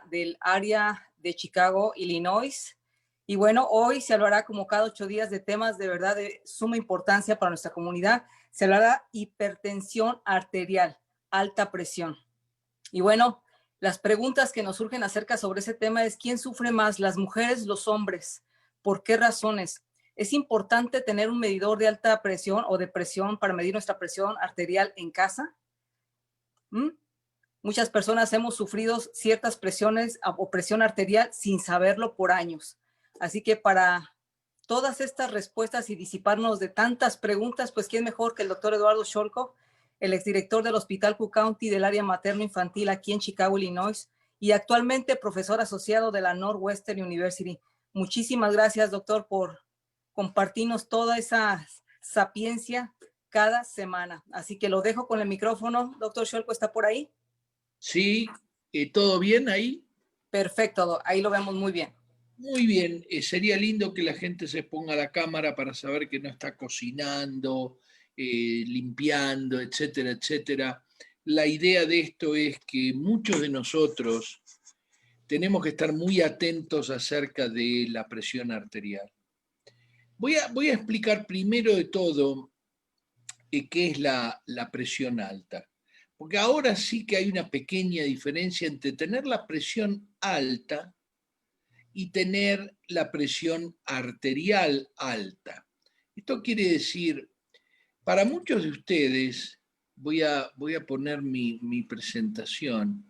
del área de Chicago, Illinois. Y bueno, hoy se hablará como cada 8 días de temas de verdad de suma importancia para nuestra comunidad. Se hablará hipertensión arterial, alta presión. Y bueno, las preguntas que nos surgen acerca sobre ese tema es ¿quién sufre más, las mujeres, los hombres? ¿Por qué razones? Es importante tener un medidor de alta presión o de presión para medir nuestra presión arterial en casa. Muchas personas hemos sufrido ciertas presiones o presión arterial sin saberlo por años. Así que para todas estas respuestas y disiparnos de tantas preguntas, pues quién mejor que el doctor Eduardo Sholkoff, el exdirector del Hospital Cook County del área materno-infantil aquí en Chicago, Illinois, y actualmente profesor asociado de la Northwestern University. Muchísimas gracias, doctor, por compartirnos toda esa sapiencia cada semana. Así que lo dejo con el micrófono. Doctor Sholkoff, ¿está por ahí? Sí, ¿todo bien ahí? Perfecto, ahí lo vemos muy bien. Muy bien, sería lindo que la gente se ponga la cámara para saber que no está cocinando, limpiando, etcétera, etcétera. La idea de esto es que muchos de nosotros tenemos que estar muy atentos acerca de la presión arterial. Voy a explicar primero de todo qué es la presión alta. Porque ahora sí que hay una pequeña diferencia entre tener la presión alta y tener la presión arterial alta. Esto quiere decir, para muchos de ustedes, voy a poner mi presentación,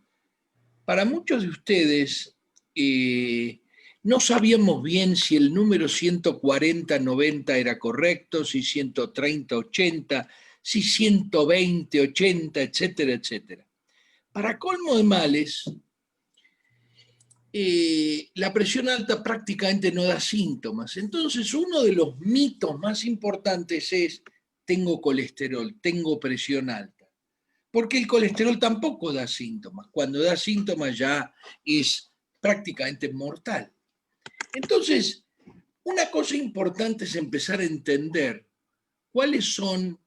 para muchos de ustedes no sabíamos bien si el número 140-90 era correcto, si 130-80, si 120-80, etcétera, etcétera. Para colmo de males, la presión alta prácticamente no da síntomas. Entonces, uno de los mitos más importantes es, tengo colesterol, tengo presión alta. Porque el colesterol tampoco da síntomas. Cuando da síntomas ya es prácticamente mortal. Entonces, una cosa importante es empezar a entender cuáles son,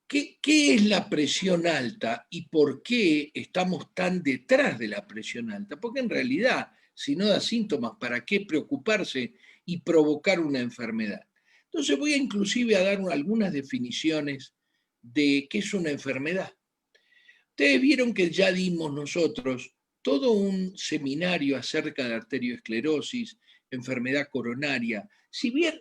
qué es la presión alta y por qué estamos tan detrás de la presión alta. Porque en realidad, si no da síntomas, ¿para qué preocuparse y provocar una enfermedad? Entonces voy inclusive a dar algunas definiciones de qué es una enfermedad. Ustedes vieron que ya dimos nosotros todo un seminario acerca de arteriosclerosis, enfermedad coronaria. Si bien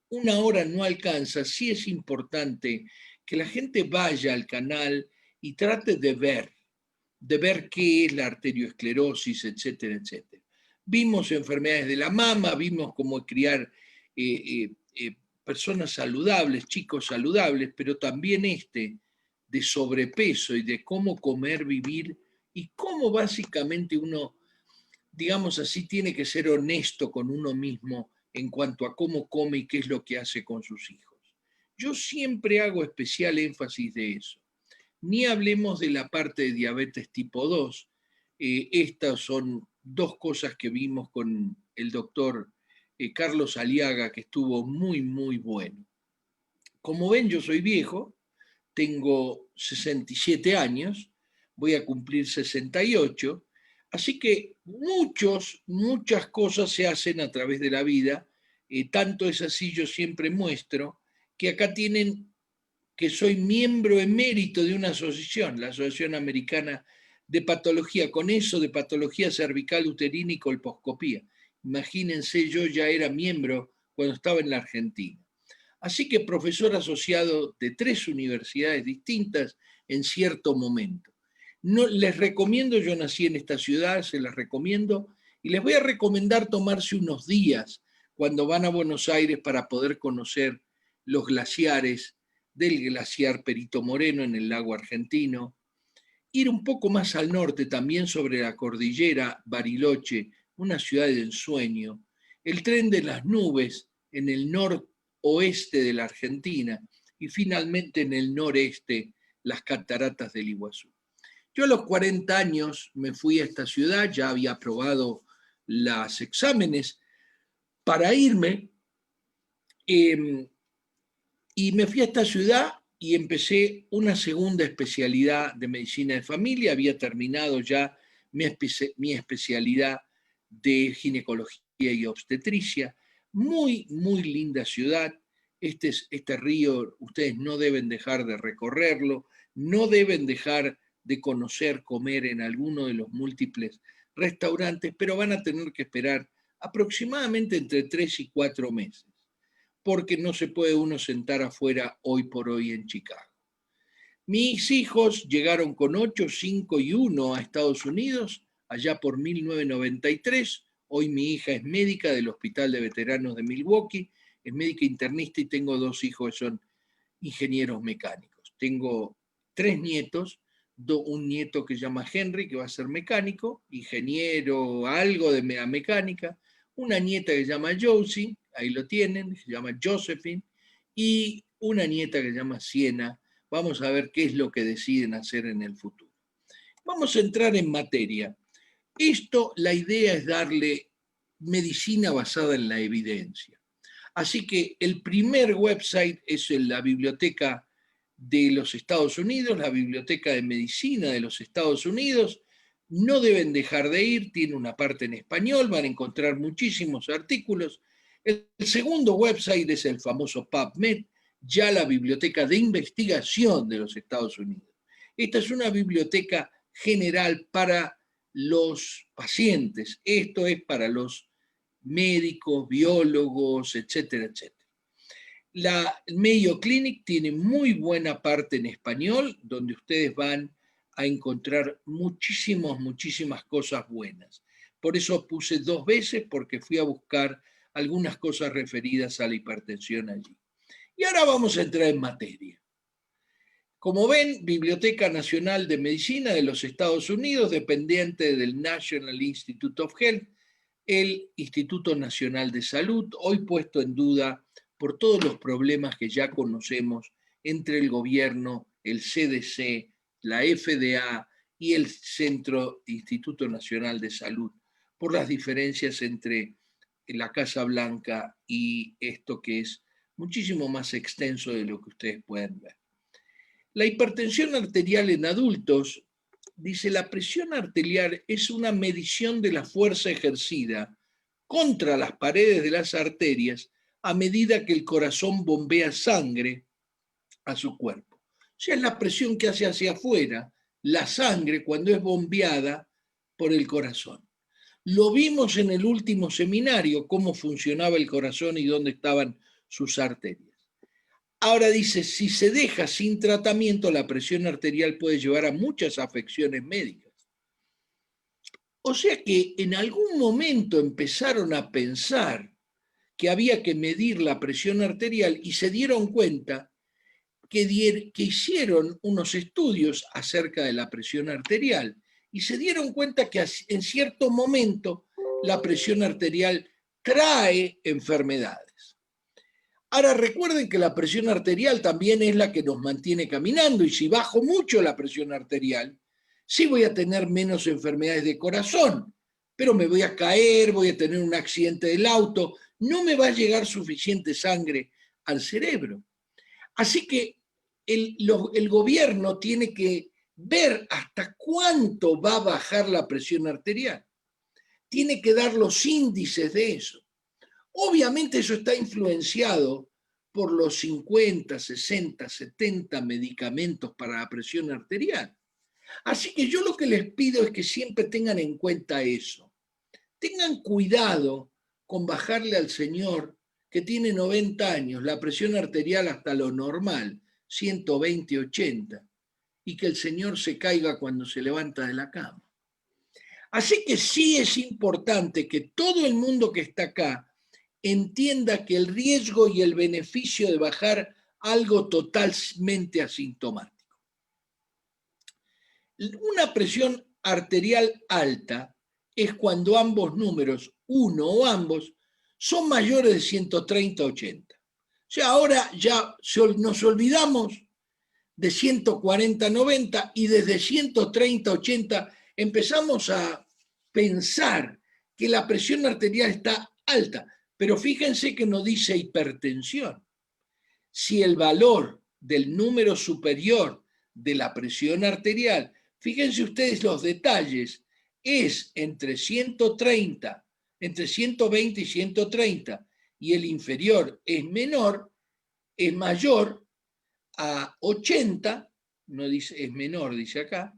una hora no alcanza, sí es importante que la gente vaya al canal y trate de ver qué es la arteriosclerosis, etcétera, etcétera. Vimos enfermedades de la mama, vimos cómo criar personas saludables, chicos saludables, pero también de sobrepeso y de cómo comer, vivir y cómo básicamente uno, digamos así, tiene que ser honesto con uno mismo en cuanto a cómo come y qué es lo que hace con sus hijos. Yo siempre hago especial énfasis de eso. Ni hablemos de la parte de diabetes tipo 2. Estas son dos cosas que vimos con el doctor Carlos Aliaga, que estuvo muy, muy bueno. Como ven, yo soy viejo, tengo 67 años, voy a cumplir 68, así que muchas cosas se hacen a través de la vida, tanto es así, yo siempre muestro que acá tienen que soy miembro emérito de una asociación, la Asociación Americana de Patología, con eso de patología cervical, uterina y colposcopía. Imagínense, yo ya era miembro cuando estaba en la Argentina. Así que profesor asociado de 3 universidades distintas en cierto momento. No, les recomiendo, yo nací en esta ciudad, se las recomiendo, y les voy a recomendar tomarse unos días cuando van a Buenos Aires para poder conocer los glaciares del glaciar Perito Moreno en el lago argentino, ir un poco más al norte también sobre la cordillera Bariloche, una ciudad de ensueño, el tren de las nubes en el noroeste de la Argentina y finalmente en el noreste las cataratas del Iguazú. Yo a los 40 años me fui a esta ciudad, ya había aprobado los exámenes para irme y me fui a esta ciudad y empecé una segunda especialidad de medicina de familia, había terminado ya mi especialidad de ginecología y obstetricia. Muy, muy linda ciudad. Este río, ustedes no deben dejar de recorrerlo, no deben dejar de comer en alguno de los múltiples restaurantes, pero van a tener que esperar aproximadamente entre 3 y 4 meses, porque no se puede uno sentar afuera hoy por hoy en Chicago. Mis hijos llegaron con 8, 5 y 1 a Estados Unidos, allá por 1993. Hoy mi hija es médica del Hospital de Veteranos de Milwaukee, es médica internista y tengo 2 hijos que son ingenieros mecánicos. Tengo 3 nietos, un nieto que se llama Henry, que va a ser mecánico, ingeniero, algo de mecánica, una nieta que se llama Josie, ahí lo tienen, se llama Josephine, y una nieta que se llama Siena. Vamos a ver qué es lo que deciden hacer en el futuro. Vamos a entrar en materia. La idea es darle medicina basada en la evidencia. Así que el primer website es la Biblioteca de los Estados Unidos, la Biblioteca de Medicina de los Estados Unidos. No deben dejar de ir, tiene una parte en español, van a encontrar muchísimos artículos. El segundo website es el famoso PubMed, ya la Biblioteca de Investigación de los Estados Unidos. Esta es una biblioteca general para los pacientes, esto es para los médicos, biólogos, etcétera, etcétera. La Mayo Clinic tiene muy buena parte en español, donde ustedes van a encontrar muchísimas cosas buenas. Por eso puse 2 veces, porque fui a buscar algunas cosas referidas a la hipertensión allí. Y ahora vamos a entrar en materia. Como ven, Biblioteca Nacional de Medicina de los Estados Unidos, dependiente del National Institute of Health, el Instituto Nacional de Salud, hoy puesto en duda por todos los problemas que ya conocemos entre el gobierno, el CDC, la FDA y el Instituto Nacional de Salud, por las diferencias entre la Casa Blanca y esto que es muchísimo más extenso de lo que ustedes pueden ver. La hipertensión arterial en adultos, dice, la presión arterial es una medición de la fuerza ejercida contra las paredes de las arterias a medida que el corazón bombea sangre a su cuerpo. O sea, es la presión que hace hacia afuera la sangre cuando es bombeada por el corazón. Lo vimos en el último seminario, cómo funcionaba el corazón y dónde estaban sus arterias. Ahora dice, si se deja sin tratamiento, la presión arterial puede llevar a muchas afecciones médicas. O sea que en algún momento empezaron a pensar que había que medir la presión arterial y se dieron cuenta que hicieron unos estudios acerca de la presión arterial y se dieron cuenta que en cierto momento la presión arterial trae enfermedades. Ahora recuerden que la presión arterial también es la que nos mantiene caminando y si bajo mucho la presión arterial, sí voy a tener menos enfermedades de corazón, pero me voy a caer, voy a tener un accidente del auto, no me va a llegar suficiente sangre al cerebro. Así que el gobierno tiene que ver hasta cuánto va a bajar la presión arterial. Tiene que dar los índices de eso. Obviamente eso está influenciado por los 50, 60, 70 medicamentos para la presión arterial. Así que yo lo que les pido es que siempre tengan en cuenta eso. Tengan cuidado con bajarle al señor que tiene 90 años la presión arterial hasta lo normal, 120, 80, y que el señor se caiga cuando se levanta de la cama. Así que sí es importante que todo el mundo que está acá entienda que el riesgo y el beneficio de bajar algo totalmente asintomático. Una presión arterial alta es cuando ambos números, uno o ambos, son mayores de 130-80. O sea, ahora ya nos olvidamos de 140-90 y desde 130-80 empezamos a pensar que la presión arterial está alta. Pero fíjense que no dice hipertensión. Si el valor del número superior de la presión arterial, fíjense ustedes los detalles, es entre 130, entre 120 y 130, y el inferior es menor, es mayor a 80, no dice, es menor, dice acá,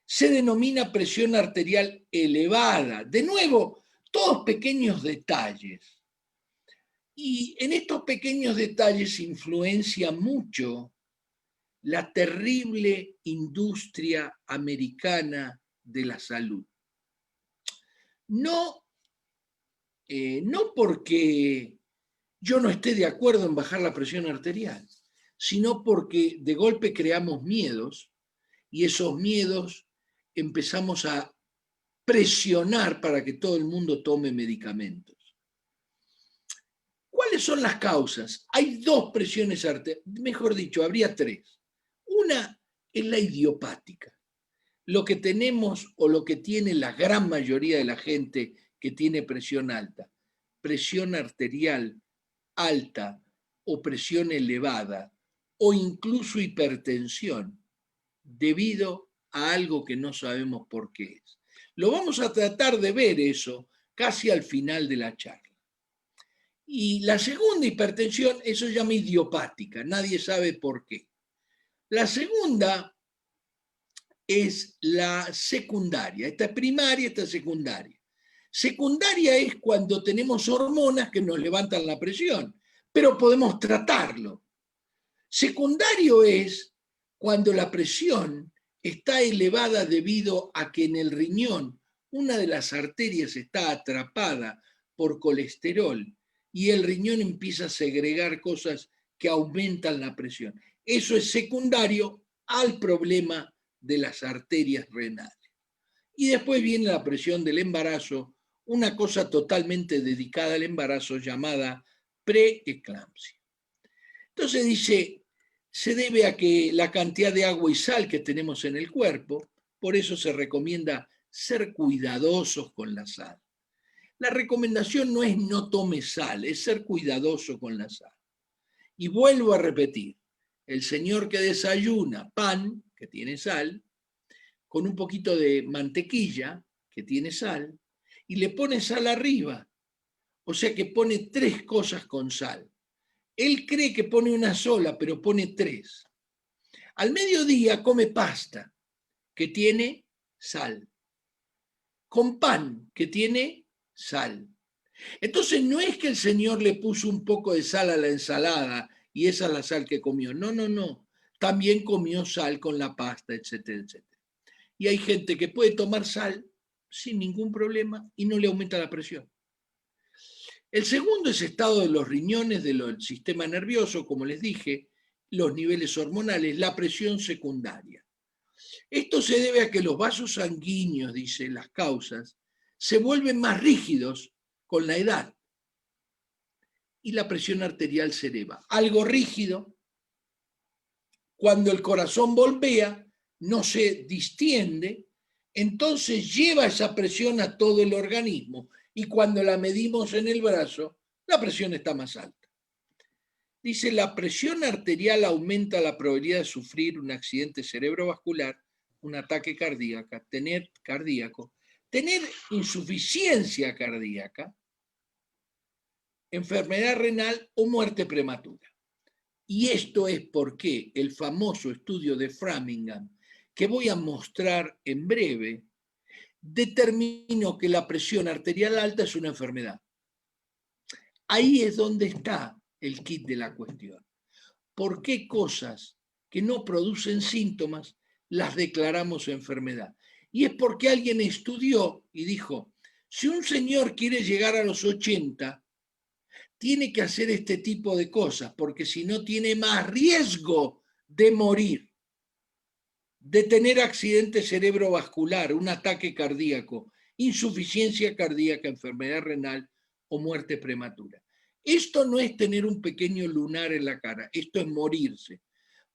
se denomina presión arterial elevada. De nuevo, todos pequeños detalles. Y en estos pequeños detalles influencia mucho la terrible industria americana de la salud. No, no porque yo no esté de acuerdo en bajar la presión arterial, sino porque de golpe creamos miedos y esos miedos empezamos a presionar para que todo el mundo tome medicamentos. ¿Cuáles son las causas? Hay dos presiones arteriales, mejor dicho, habría tres. Una es la idiopática, lo que tenemos o lo que tiene la gran mayoría de la gente que tiene presión alta, presión arterial alta o presión elevada o incluso hipertensión debido a algo que no sabemos por qué es. Lo vamos a tratar de ver eso casi al final de la charla. Y la segunda hipertensión, eso se llama idiopática, nadie sabe por qué. La segunda es la secundaria, esta es primaria, esta es secundaria. Secundaria es cuando tenemos hormonas que nos levantan la presión, pero podemos tratarlo. Secundario es cuando la presión está elevada debido a que en el riñón una de las arterias está atrapada por colesterol y el riñón empieza a segregar cosas que aumentan la presión. Eso es secundario al problema de las arterias renales. Y después viene la presión del embarazo, una cosa totalmente dedicada al embarazo llamada preeclampsia. Entonces dice, se debe a que la cantidad de agua y sal que tenemos en el cuerpo, por eso se recomienda ser cuidadosos con la sal. La recomendación no es no tome sal, es ser cuidadoso con la sal. Y vuelvo a repetir, el señor que desayuna pan, que tiene sal, con un poquito de mantequilla, que tiene sal, y le pone sal arriba, o sea que pone 3 cosas con sal. Él cree que pone una sola, pero pone 3. Al mediodía come pasta, que tiene sal, con pan, que tiene sal. Entonces no es que el Señor le puso un poco de sal a la ensalada y esa es la sal que comió. No, no, no. También comió sal con la pasta, etcétera, etcétera. Y hay gente que puede tomar sal sin ningún problema y no le aumenta la presión. El segundo es estado de los riñones, del sistema nervioso, como les dije, los niveles hormonales, la presión secundaria. Esto se debe a que los vasos sanguíneos, dice las causas, se vuelven más rígidos con la edad y la presión arterial se eleva. Algo rígido, cuando el corazón bombea, no se distiende, entonces lleva esa presión a todo el organismo y cuando la medimos en el brazo, la presión está más alta. Dice, la presión arterial aumenta la probabilidad de sufrir un accidente cerebrovascular, un ataque cardíaco, tener insuficiencia cardíaca, enfermedad renal o muerte prematura. Y esto es porque el famoso estudio de Framingham, que voy a mostrar en breve, determinó que la presión arterial alta es una enfermedad. Ahí es donde está el kit de la cuestión. ¿Por qué cosas que no producen síntomas las declaramos enfermedad? Y es porque alguien estudió y dijo, si un señor quiere llegar a los 80, tiene que hacer este tipo de cosas, porque si no tiene más riesgo de morir, de tener accidente cerebrovascular, un ataque cardíaco, insuficiencia cardíaca, enfermedad renal o muerte prematura. Esto no es tener un pequeño lunar en la cara, esto es morirse.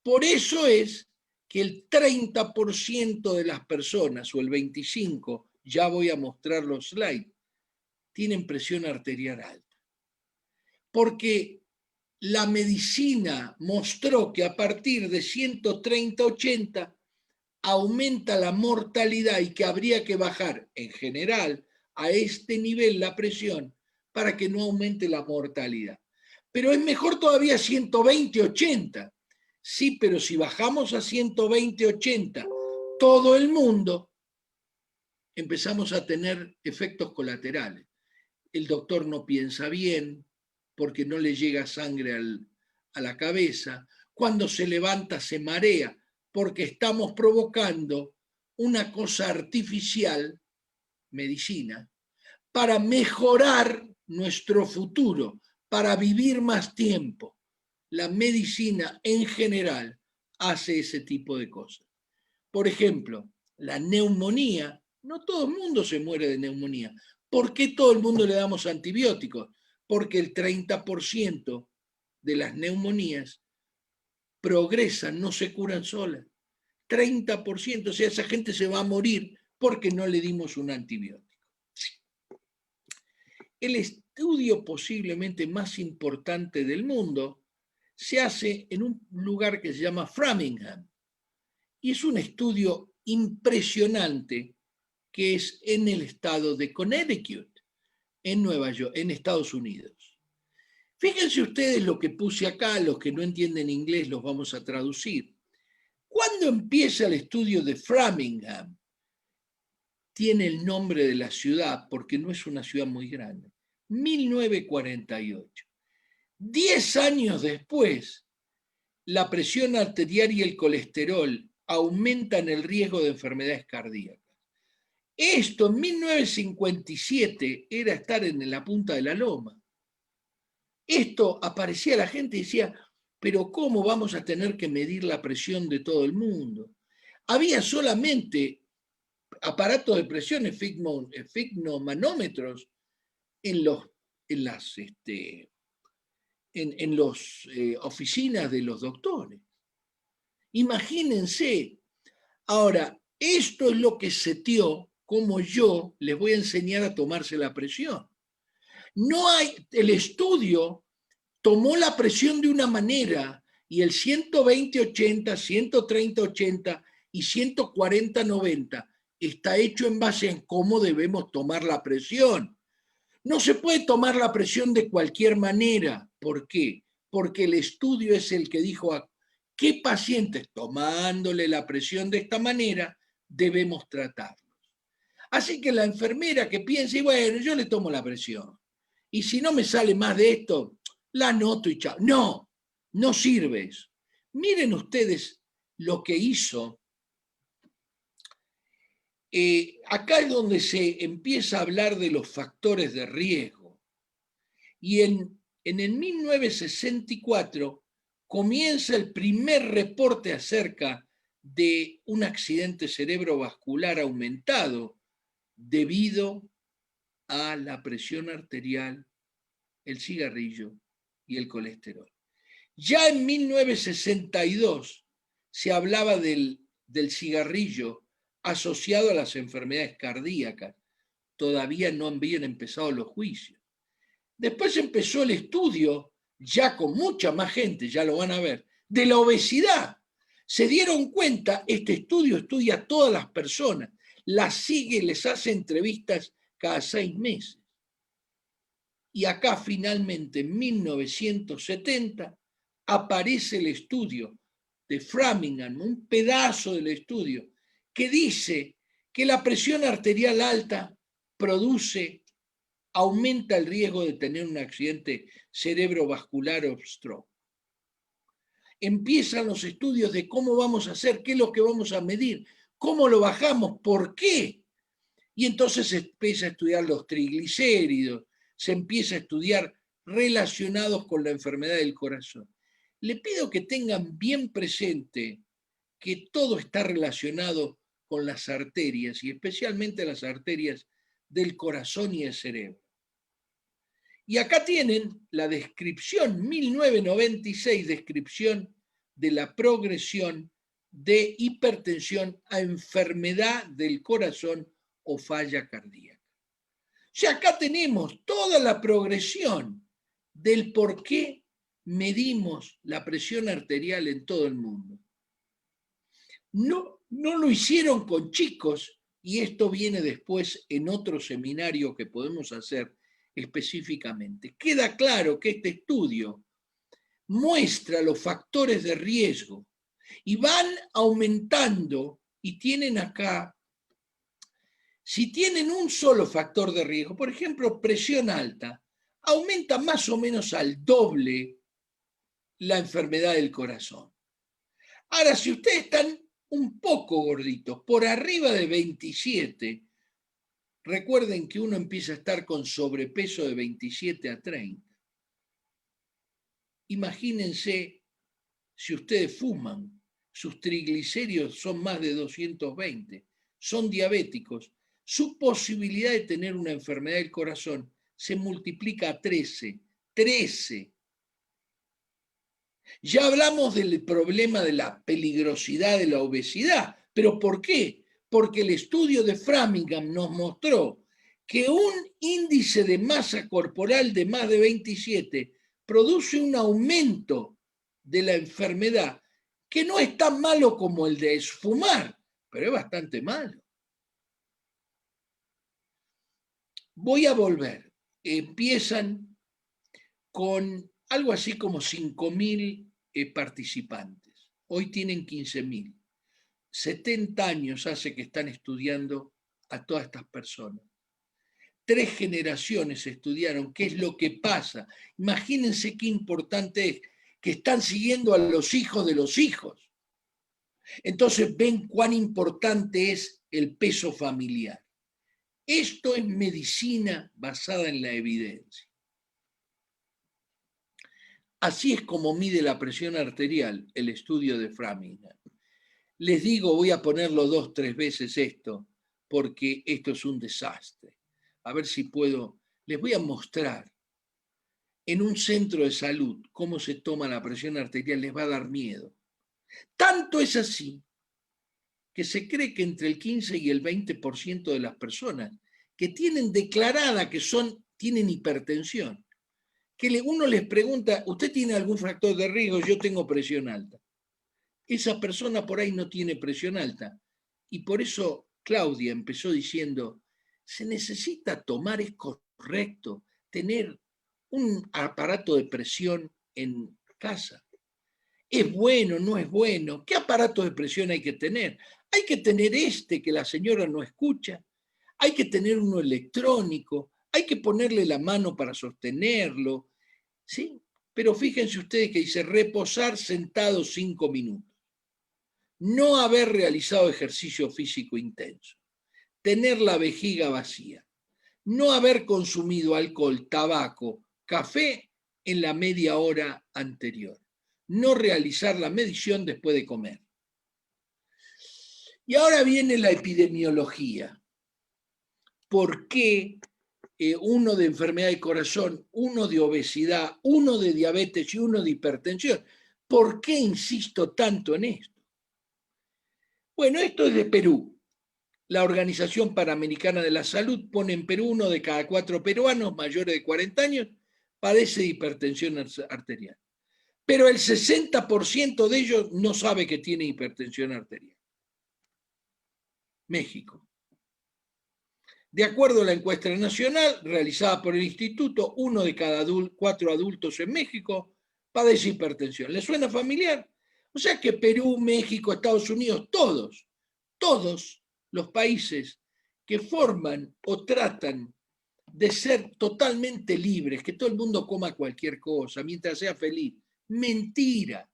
Por eso es que el 30% de las personas, o el 25%, ya voy a mostrar los slides, tienen presión arterial alta. Porque la medicina mostró que a partir de 130-80 aumenta la mortalidad y que habría que bajar en general a este nivel la presión para que no aumente la mortalidad. Pero es mejor todavía 120-80. Sí, pero si bajamos a 120-80 todo el mundo, empezamos a tener efectos colaterales. El doctor no piensa bien porque no le llega sangre a la cabeza. Cuando se levanta se marea porque estamos provocando una cosa artificial, medicina, para mejorar nuestro futuro, para vivir más tiempo. La medicina en general hace ese tipo de cosas. Por ejemplo, la neumonía, no todo el mundo se muere de neumonía. ¿Por qué todo el mundo le damos antibióticos? Porque el 30% de las neumonías progresan, no se curan solas. 30%, o sea, esa gente se va a morir porque no le dimos un antibiótico. El estudio posiblemente más importante del mundo se hace en un lugar que se llama Framingham. Y es un estudio impresionante que es en el estado de Connecticut, en Nueva York, en Estados Unidos. Fíjense ustedes lo que puse acá, los que no entienden inglés los vamos a traducir. ¿Cuándo empieza el estudio de Framingham? Tiene el nombre de la ciudad porque no es una ciudad muy grande. 1948. 10 años después, la presión arterial y el colesterol aumentan el riesgo de enfermedades cardíacas. Esto en 1957 era estar en la punta de la loma. Esto aparecía la gente y decía, pero ¿cómo vamos a tener que medir la presión de todo el mundo? Había solamente aparatos de presión, esfigmomanómetros, en las oficinas de los doctores. Imagínense. Ahora, esto es lo que seteó como yo les voy a enseñar a tomarse la presión. El estudio tomó la presión de una manera y el 120-80, 130-80 y 140-90 está hecho en base en cómo debemos tomar la presión. No se puede tomar la presión de cualquier manera. ¿Por qué? Porque el estudio es el que dijo a qué pacientes tomándole la presión de esta manera debemos tratarlos. Así que la enfermera que piensa, y bueno, yo le tomo la presión. Y si no me sale más de esto, la anoto y chao. No, no sirve eso. Miren ustedes lo que hizo. Acá es donde se empieza a hablar de los factores de riesgo. Y en el 1964 comienza el primer reporte acerca de un accidente cerebrovascular aumentado debido a la presión arterial, el cigarrillo y el colesterol. Ya en 1962 se hablaba del cigarrillo asociado a las enfermedades cardíacas. Todavía no habían empezado los juicios. Después empezó el estudio, ya con mucha más gente, ya lo van a ver, de la obesidad. Se dieron cuenta, este estudio estudia a todas las personas, las sigue, les hace entrevistas cada 6 meses. Y acá finalmente, en 1970, aparece el estudio de Framingham, un pedazo del estudio, que dice que la presión arterial alta aumenta el riesgo de tener un accidente cerebrovascular o stroke. Empiezan los estudios de cómo vamos a hacer, qué es lo que vamos a medir, cómo lo bajamos, por qué. Y entonces se empieza a estudiar los triglicéridos, se empieza a estudiar relacionados con la enfermedad del corazón. Le pido que tengan bien presente que todo está relacionado con las arterias y especialmente las arterias del corazón y el cerebro. Y acá tienen la descripción, 1996, descripción de la progresión de hipertensión a enfermedad del corazón o falla cardíaca. O sea, acá tenemos toda la progresión del por qué medimos la presión arterial en todo el mundo. No No lo hicieron con chicos, y esto viene después en otro seminario que podemos hacer específicamente. Queda claro que este estudio muestra los factores de riesgo y van aumentando, y tienen acá, si tienen un solo factor de riesgo, por ejemplo, presión alta, aumenta más o menos al doble la enfermedad del corazón. Ahora, si ustedes están un poco gorditos, por arriba de 27, recuerden que uno empieza a estar con sobrepeso de 27 a 30. Imagínense si ustedes fuman, sus triglicéridos son más de 220, son diabéticos, su posibilidad de tener una enfermedad del corazón se multiplica a 13. 13. Ya hablamos del problema de la peligrosidad de la obesidad, pero ¿por qué? Porque el estudio de Framingham nos mostró que un índice de masa corporal de más de 27 produce un aumento de la enfermedad que no es tan malo como el de fumar, pero es bastante malo. Voy a volver. Empiezan con algo así como 5.000 participantes. Hoy tienen 15.000. 70 años hace que están estudiando a todas estas personas. 3 generaciones estudiaron qué es lo que pasa. Imagínense qué importante es que están siguiendo a los hijos de los hijos. Entonces ven cuán importante es el peso familiar. Esto es medicina basada en la evidencia. Así es como mide la presión arterial el estudio de Framingham. Les digo, voy a ponerlo 2 o 3 veces esto, porque esto es un desastre. A ver si puedo, les voy a mostrar en un centro de salud cómo se toma la presión arterial, les va a dar miedo. Tanto es así que se cree que entre el 15 y el 20% de las personas que tienen declarada que tienen hipertensión, que uno les pregunta, ¿usted tiene algún factor de riesgo? Yo tengo presión alta. Esa persona por ahí no tiene presión alta. Y por eso Claudia empezó diciendo, se necesita tomar, es correcto, tener un aparato de presión en casa. ¿Es bueno, no es bueno? ¿Qué aparato de presión hay que tener? Hay que tener este que la señora no escucha, hay que tener uno electrónico, hay que ponerle la mano para sostenerlo, ¿sí? Pero fíjense ustedes que dice reposar sentado 5 minutos, no haber realizado ejercicio físico intenso, tener la vejiga vacía, no haber consumido alcohol, tabaco, café en la media hora anterior, no realizar la medición después de comer. Y ahora viene la epidemiología. ¿Por qué uno de enfermedad de corazón, uno de obesidad, uno de diabetes y uno de hipertensión? ¿Por qué insisto tanto en esto? Bueno, esto es de Perú. La Organización Panamericana de la Salud pone en Perú 1 de cada 4 peruanos mayores de 40 años padece de hipertensión arterial. Pero el 60% de ellos no sabe que tiene hipertensión arterial. México. De acuerdo a la encuesta nacional realizada por el instituto, 1 de cada 4 adultos en México padece hipertensión. ¿Les suena familiar? O sea que Perú, México, Estados Unidos, todos los países que forman o tratan de ser totalmente libres, que todo el mundo coma cualquier cosa mientras sea feliz. Mentira.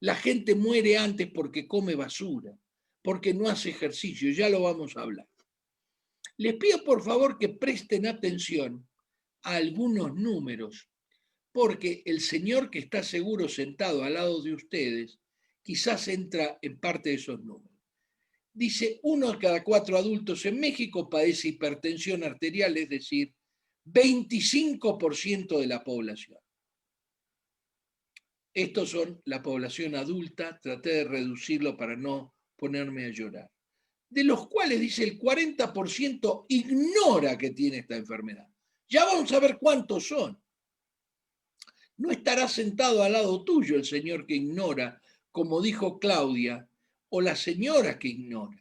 La gente muere antes porque come basura, porque no hace ejercicio, ya lo vamos a hablar. Les pido por favor que presten atención a algunos números, porque el señor que está seguro sentado al lado de ustedes quizás entra en parte de esos números. Dice, 1 de cada 4 adultos en México padece hipertensión arterial, es decir, 25% de la población. Estos son la población adulta, traté de reducirlo para no ponerme a llorar, de los cuales dice el 40% ignora que tiene esta enfermedad. Ya vamos a ver cuántos son. No estará sentado al lado tuyo el señor que ignora, como dijo Claudia, o la señora que ignora.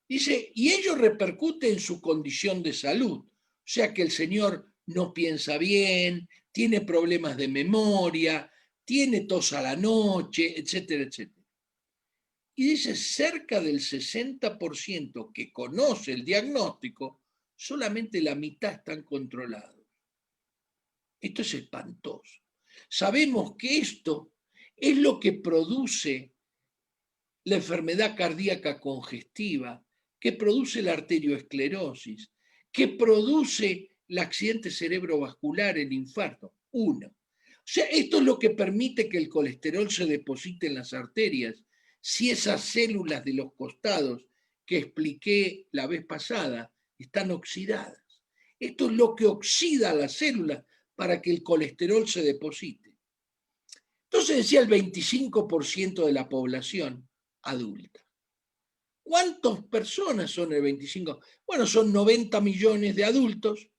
Dice, y ello repercute en su condición de salud. O sea que el señor no piensa bien, tiene problemas de memoria, tiene tos a la noche, etcétera, etcétera. Y dice, cerca del 60% que conoce el diagnóstico, solamente la mitad están controlados. Esto es espantoso. Sabemos que esto es lo que produce la enfermedad cardíaca congestiva, que produce la arterioesclerosis, que produce el accidente cerebrovascular, el infarto. Uno. O sea, esto es lo que permite que el colesterol se deposite en las arterias. Si esas células de los costados que expliqué la vez pasada están oxidadas. Esto es lo que oxida las células para que el colesterol se deposite. Entonces decía el 25% de la población adulta. ¿Cuántas personas son el 25%? Bueno, son 90 millones de adultos,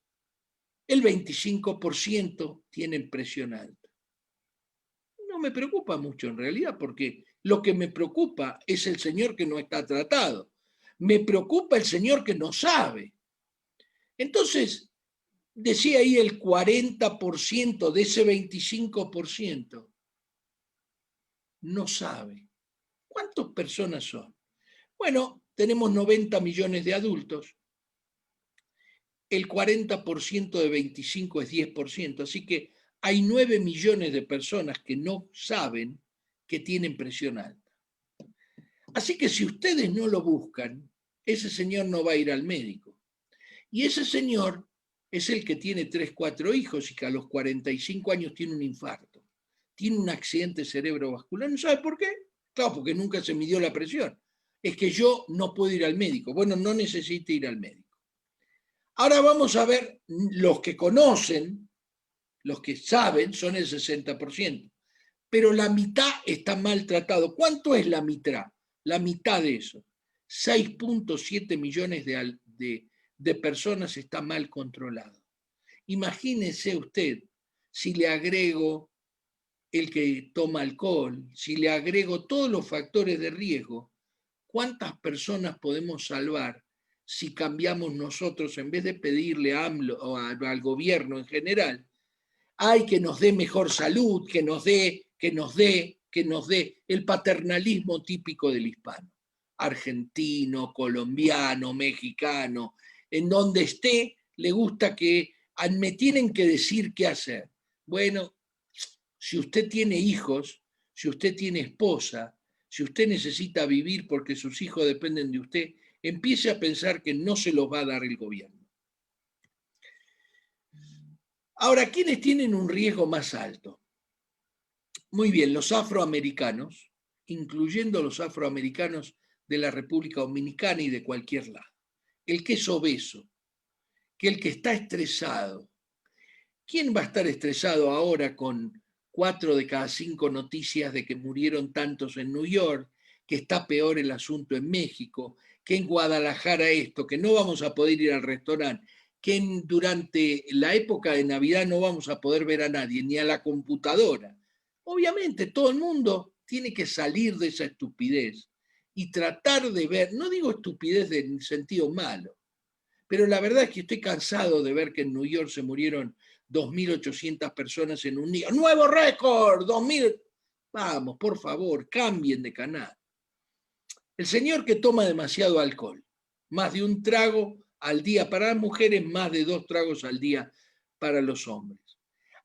el 25% tienen presión alta. No me preocupa mucho en realidad, porque lo que me preocupa es el señor que no está tratado. Me preocupa el señor que no sabe. Entonces, decía ahí el 40% de ese 25% no sabe. ¿Cuántas personas son? Bueno, tenemos 90 millones de adultos, el 40% de 25 es 10%, así que hay 9 millones de personas que no saben que tienen presión alta. Así que si ustedes no lo buscan, ese señor no va a ir al médico. Y ese señor es el que tiene 3, 4 hijos y que a los 45 años tiene un infarto, tiene un accidente cerebrovascular. ¿No sabe por qué? Claro, porque nunca se midió la presión. Es que yo no puedo ir al médico. Bueno, no necesita ir al médico. Ahora vamos a ver, los que conocen, los que saben, son el 60%, pero la mitad está maltratado. ¿Cuánto es la mitad? La mitad de eso. 6.7 millones de personas está mal controlado. Imagínese usted, si le agrego el que toma alcohol, si le agrego todos los factores de riesgo, ¿cuántas personas podemos salvar si cambiamos nosotros, en vez de pedirle a AMLO o al gobierno en general, hay que nos dé mejor salud, que nos dé el paternalismo típico del hispano, argentino, colombiano, mexicano, en donde esté, le gusta que me tienen que decir qué hacer. Bueno, si usted tiene hijos, si usted tiene esposa, si usted necesita vivir porque sus hijos dependen de usted, empiece a pensar que no se los va a dar el gobierno. Ahora, ¿quiénes tienen un riesgo más alto? Muy bien, los afroamericanos, incluyendo los afroamericanos de la República Dominicana y de cualquier lado. El que es obeso, que el que está estresado. ¿Quién va a estar estresado ahora con 4 de cada 5 noticias de que murieron tantos en New York, que está peor el asunto en México, que en Guadalajara esto, que no vamos a poder ir al restaurante, que durante la época de Navidad no vamos a poder ver a nadie, ni a la computadora? Obviamente todo el mundo tiene que salir de esa estupidez y tratar de ver, no digo estupidez en sentido malo, pero la verdad es que estoy cansado de ver que en New York se murieron 2.800 personas en un día. ¡Nuevo récord! 2.000. Vamos, por favor, cambien de canal. El señor que toma demasiado alcohol, más de un trago al día para las mujeres, más de 2 tragos al día para los hombres.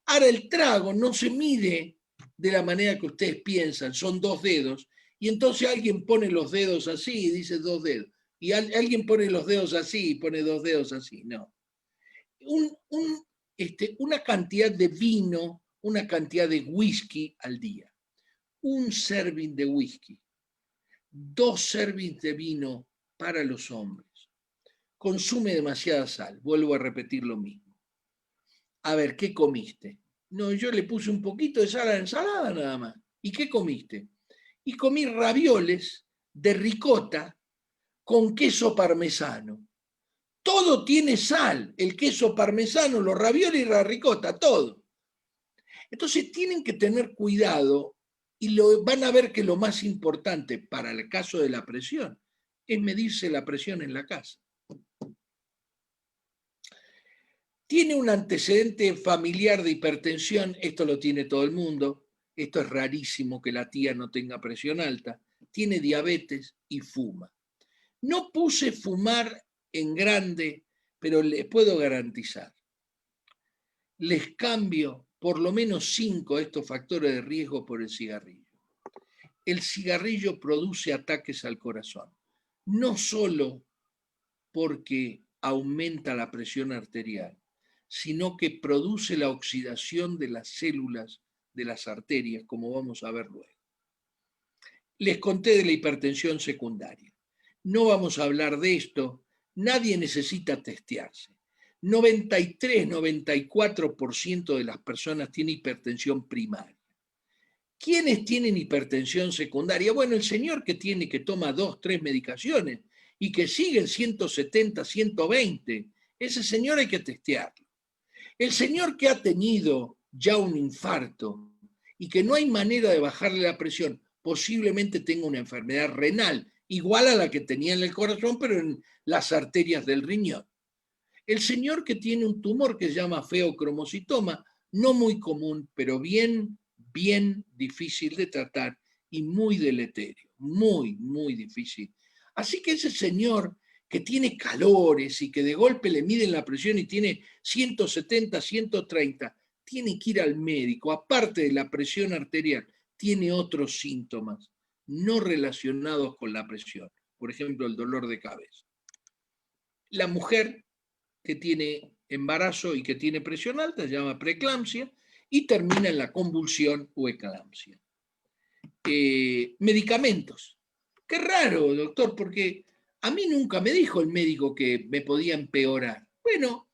Ahora, el trago no se mide de la manera que ustedes piensan, son 2 dedos, y entonces alguien pone los dedos así y dice 2 dedos, y alguien pone los dedos así y pone 2 dedos así, no. Una cantidad de vino, una cantidad de whisky al día, un serving de whisky, 2 servings de vino para los hombres. Consume demasiada sal, vuelvo a repetir lo mismo. A ver, ¿qué comiste? No, yo le puse un poquito de sal a la ensalada nada más. ¿Y qué comiste? Y comí ravioles de ricota con queso parmesano. Todo tiene sal, el queso parmesano, los ravioles y la ricota, todo. Entonces tienen que tener cuidado Y van a ver que lo más importante para el caso de la presión es medirse la presión en la casa. Tiene un antecedente familiar de hipertensión, esto lo tiene todo el mundo, esto es rarísimo que la tía no tenga presión alta, tiene diabetes y fuma. No puse fumar en grande, pero les puedo garantizar, les cambio por lo menos 5 de estos factores de riesgo por el cigarrillo. El cigarrillo produce ataques al corazón, no solo porque aumenta la presión arterial, sino que produce la oxidación de las células de las arterias, como vamos a ver luego. Les conté de la hipertensión secundaria. No vamos a hablar de esto, nadie necesita testearse. 93-94% de las personas tienen hipertensión primaria. ¿Quiénes tienen hipertensión secundaria? Bueno, el señor que toma 2, 3 medicaciones y que sigue en 170, 120, ese señor hay que testearlo. El señor que ha tenido ya un infarto y que no hay manera de bajarle la presión, posiblemente tenga una enfermedad renal, igual a la que tenía en el corazón, pero en las arterias del riñón. El señor que tiene un tumor que se llama feocromocitoma, no muy común, pero bien difícil de tratar y muy deleterio, muy difícil. Así que ese señor que tiene calores y que de golpe le miden la presión y tiene 170, 130, tiene que ir al médico, aparte de la presión arterial, tiene otros síntomas no relacionados con la presión, por ejemplo, el dolor de cabeza. La mujer que tiene embarazo y que tiene presión alta se llama preeclampsia y termina en la convulsión o eclampsia. Medicamentos. Qué raro, doctor, porque a mí nunca me dijo el médico que me podía empeorar. Bueno,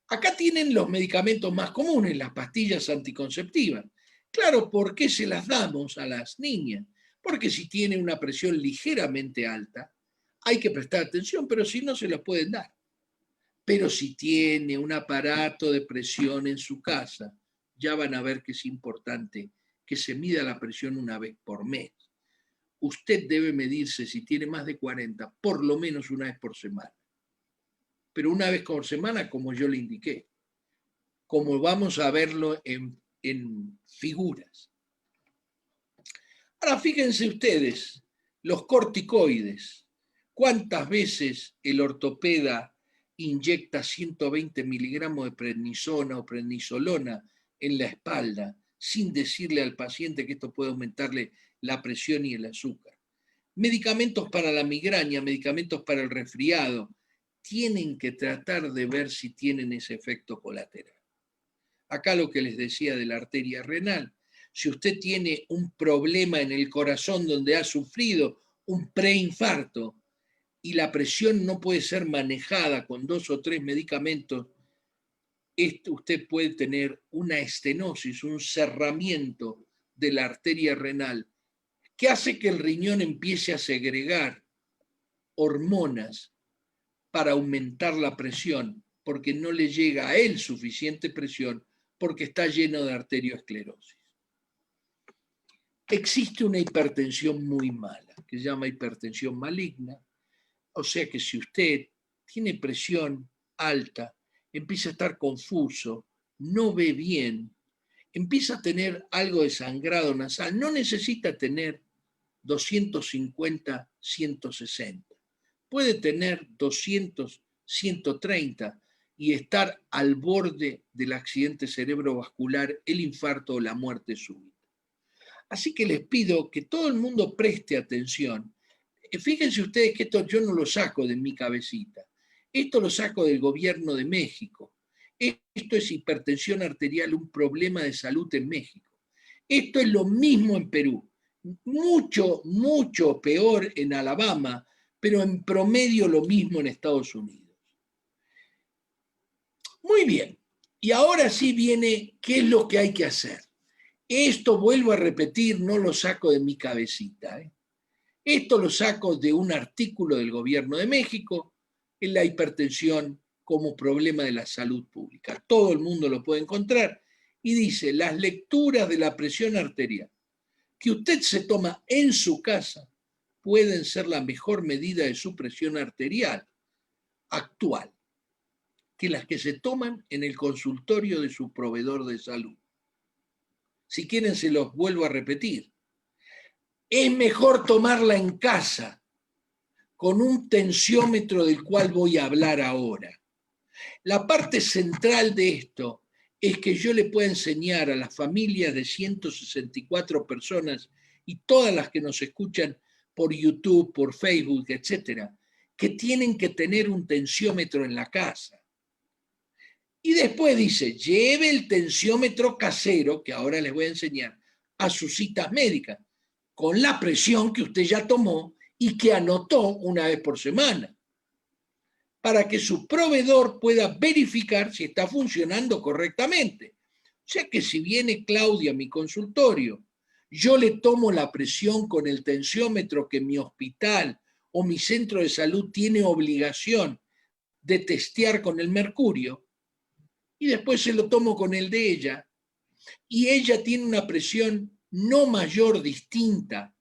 acá tienen los medicamentos más comunes, las pastillas anticonceptivas. Claro, ¿por qué se las damos a las niñas? Porque si tiene una presión ligeramente alta, hay que prestar atención, pero si no, se las pueden dar. Pero si tiene un aparato de presión en su casa, ya van a ver que es importante que se mida la presión una vez por mes. Usted debe medirse, si tiene más de 40, por lo menos una vez por semana. Pero una vez por semana, como yo le indiqué, como vamos a verlo en figuras. Ahora fíjense ustedes, los corticoides. ¿Cuántas veces el ortopeda inyecta 120 miligramos de prednisona o prednisolona en la espalda sin decirle al paciente que esto puede aumentarle la presión y el azúcar? Medicamentos para la migraña, medicamentos para el resfriado, tienen que tratar de ver si tienen ese efecto colateral. Acá lo que les decía de la arteria renal, si usted tiene un problema en el corazón donde ha sufrido un preinfarto y la presión no puede ser manejada con 2 o 3 medicamentos, usted puede tener una estenosis, un cerramiento de la arteria renal, que hace que el riñón empiece a segregar hormonas para aumentar la presión, porque no le llega a él suficiente presión, porque está lleno de arteriosclerosis. Existe una hipertensión muy mala, que se llama hipertensión maligna, o sea que si usted tiene presión alta, empieza a estar confuso, no ve bien, empieza a tener algo de sangrado nasal, no necesita tener 250, 160. Puede tener 200, 130 y estar al borde del accidente cerebrovascular, el infarto o la muerte súbita. Así que les pido que todo el mundo preste atención. Fíjense ustedes que esto yo no lo saco de mi cabecita. Esto lo saco del gobierno de México. Esto es hipertensión arterial, un problema de salud en México. Esto es lo mismo en Perú. Mucho peor en Alabama, pero en promedio lo mismo en Estados Unidos. Muy bien. Y ahora sí viene, ¿qué es lo que hay que hacer? Esto, vuelvo a repetir, no lo saco de mi cabecita. Esto lo saco de un artículo del Gobierno de México en la hipertensión como problema de la salud pública. Todo el mundo lo puede encontrar. Y dice, las lecturas de la presión arterial que usted se toma en su casa pueden ser la mejor medida de su presión arterial actual que las que se toman en el consultorio de su proveedor de salud. Si quieren, se los vuelvo a repetir. Es mejor tomarla en casa con un tensiómetro del cual voy a hablar ahora. La parte central de esto es que yo le pueda enseñar a las familias de 164 personas y todas las que nos escuchan por YouTube, por Facebook, etcétera, que tienen que tener un tensiómetro en la casa. Y después dice, lleve el tensiómetro casero, que ahora les voy a enseñar, a sus citas médicas, con la presión que usted ya tomó y que anotó una vez por semana, para que su proveedor pueda verificar si está funcionando correctamente. O sea que si viene Claudia a mi consultorio, yo le tomo la presión con el tensiómetro que mi hospital o mi centro de salud tiene obligación de testear con el mercurio, y después se lo tomo con el de ella, y ella tiene una presión no mayor distinta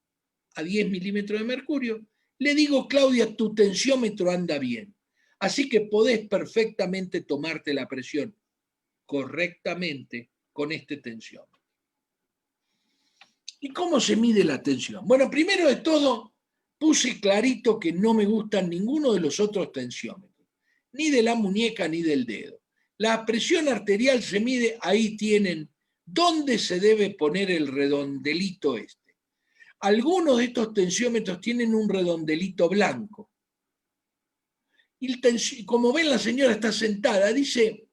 a 10 milímetros de mercurio, le digo, Claudia, tu tensiómetro anda bien, así que podés perfectamente tomarte la presión correctamente con este tensiómetro. ¿Y cómo se mide la tensión? Bueno, primero de todo, puse clarito que no me gustan ninguno de los otros tensiómetros, ni de la muñeca ni del dedo. La presión arterial se mide, ahí tienen dónde se debe poner el redondelito este. Algunos de estos tensiómetros tienen un redondelito blanco. Y como ven, la señora está sentada, dice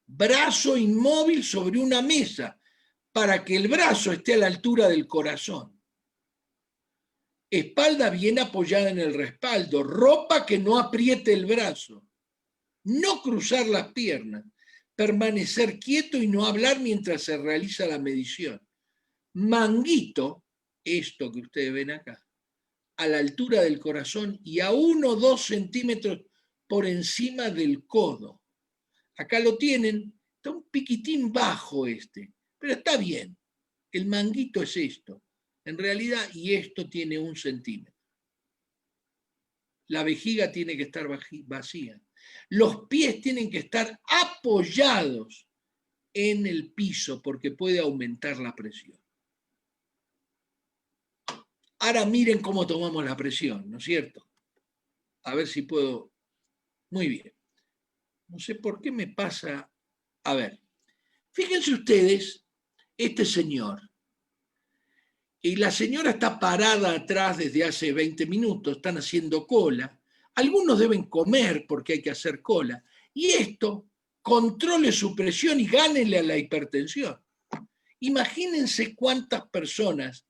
brazo inmóvil sobre una mesa para que el brazo esté a la altura del corazón. Espalda bien apoyada en el respaldo, ropa que no apriete el brazo. No cruzar las piernas, permanecer quieto y no hablar mientras se realiza la medición. Manguito, esto que ustedes ven acá, a la altura del corazón y a 1 o 2 centímetros por encima del codo. Acá lo tienen, está un piquitín bajo este, pero está bien. El manguito es esto, en realidad, y esto tiene 1 centímetro. La vejiga tiene que estar vacía. Los pies tienen que estar apoyados en el piso porque puede aumentar la presión. Ahora miren cómo tomamos la presión, ¿no es cierto? A ver si puedo. Muy bien. No sé por qué me pasa. A ver, fíjense ustedes, este señor. Y la señora está parada atrás desde hace 20 minutos, están haciendo cola. Algunos deben comer porque hay que hacer cola. Y esto controle su presión y gánele a la hipertensión. Imagínense cuántas personas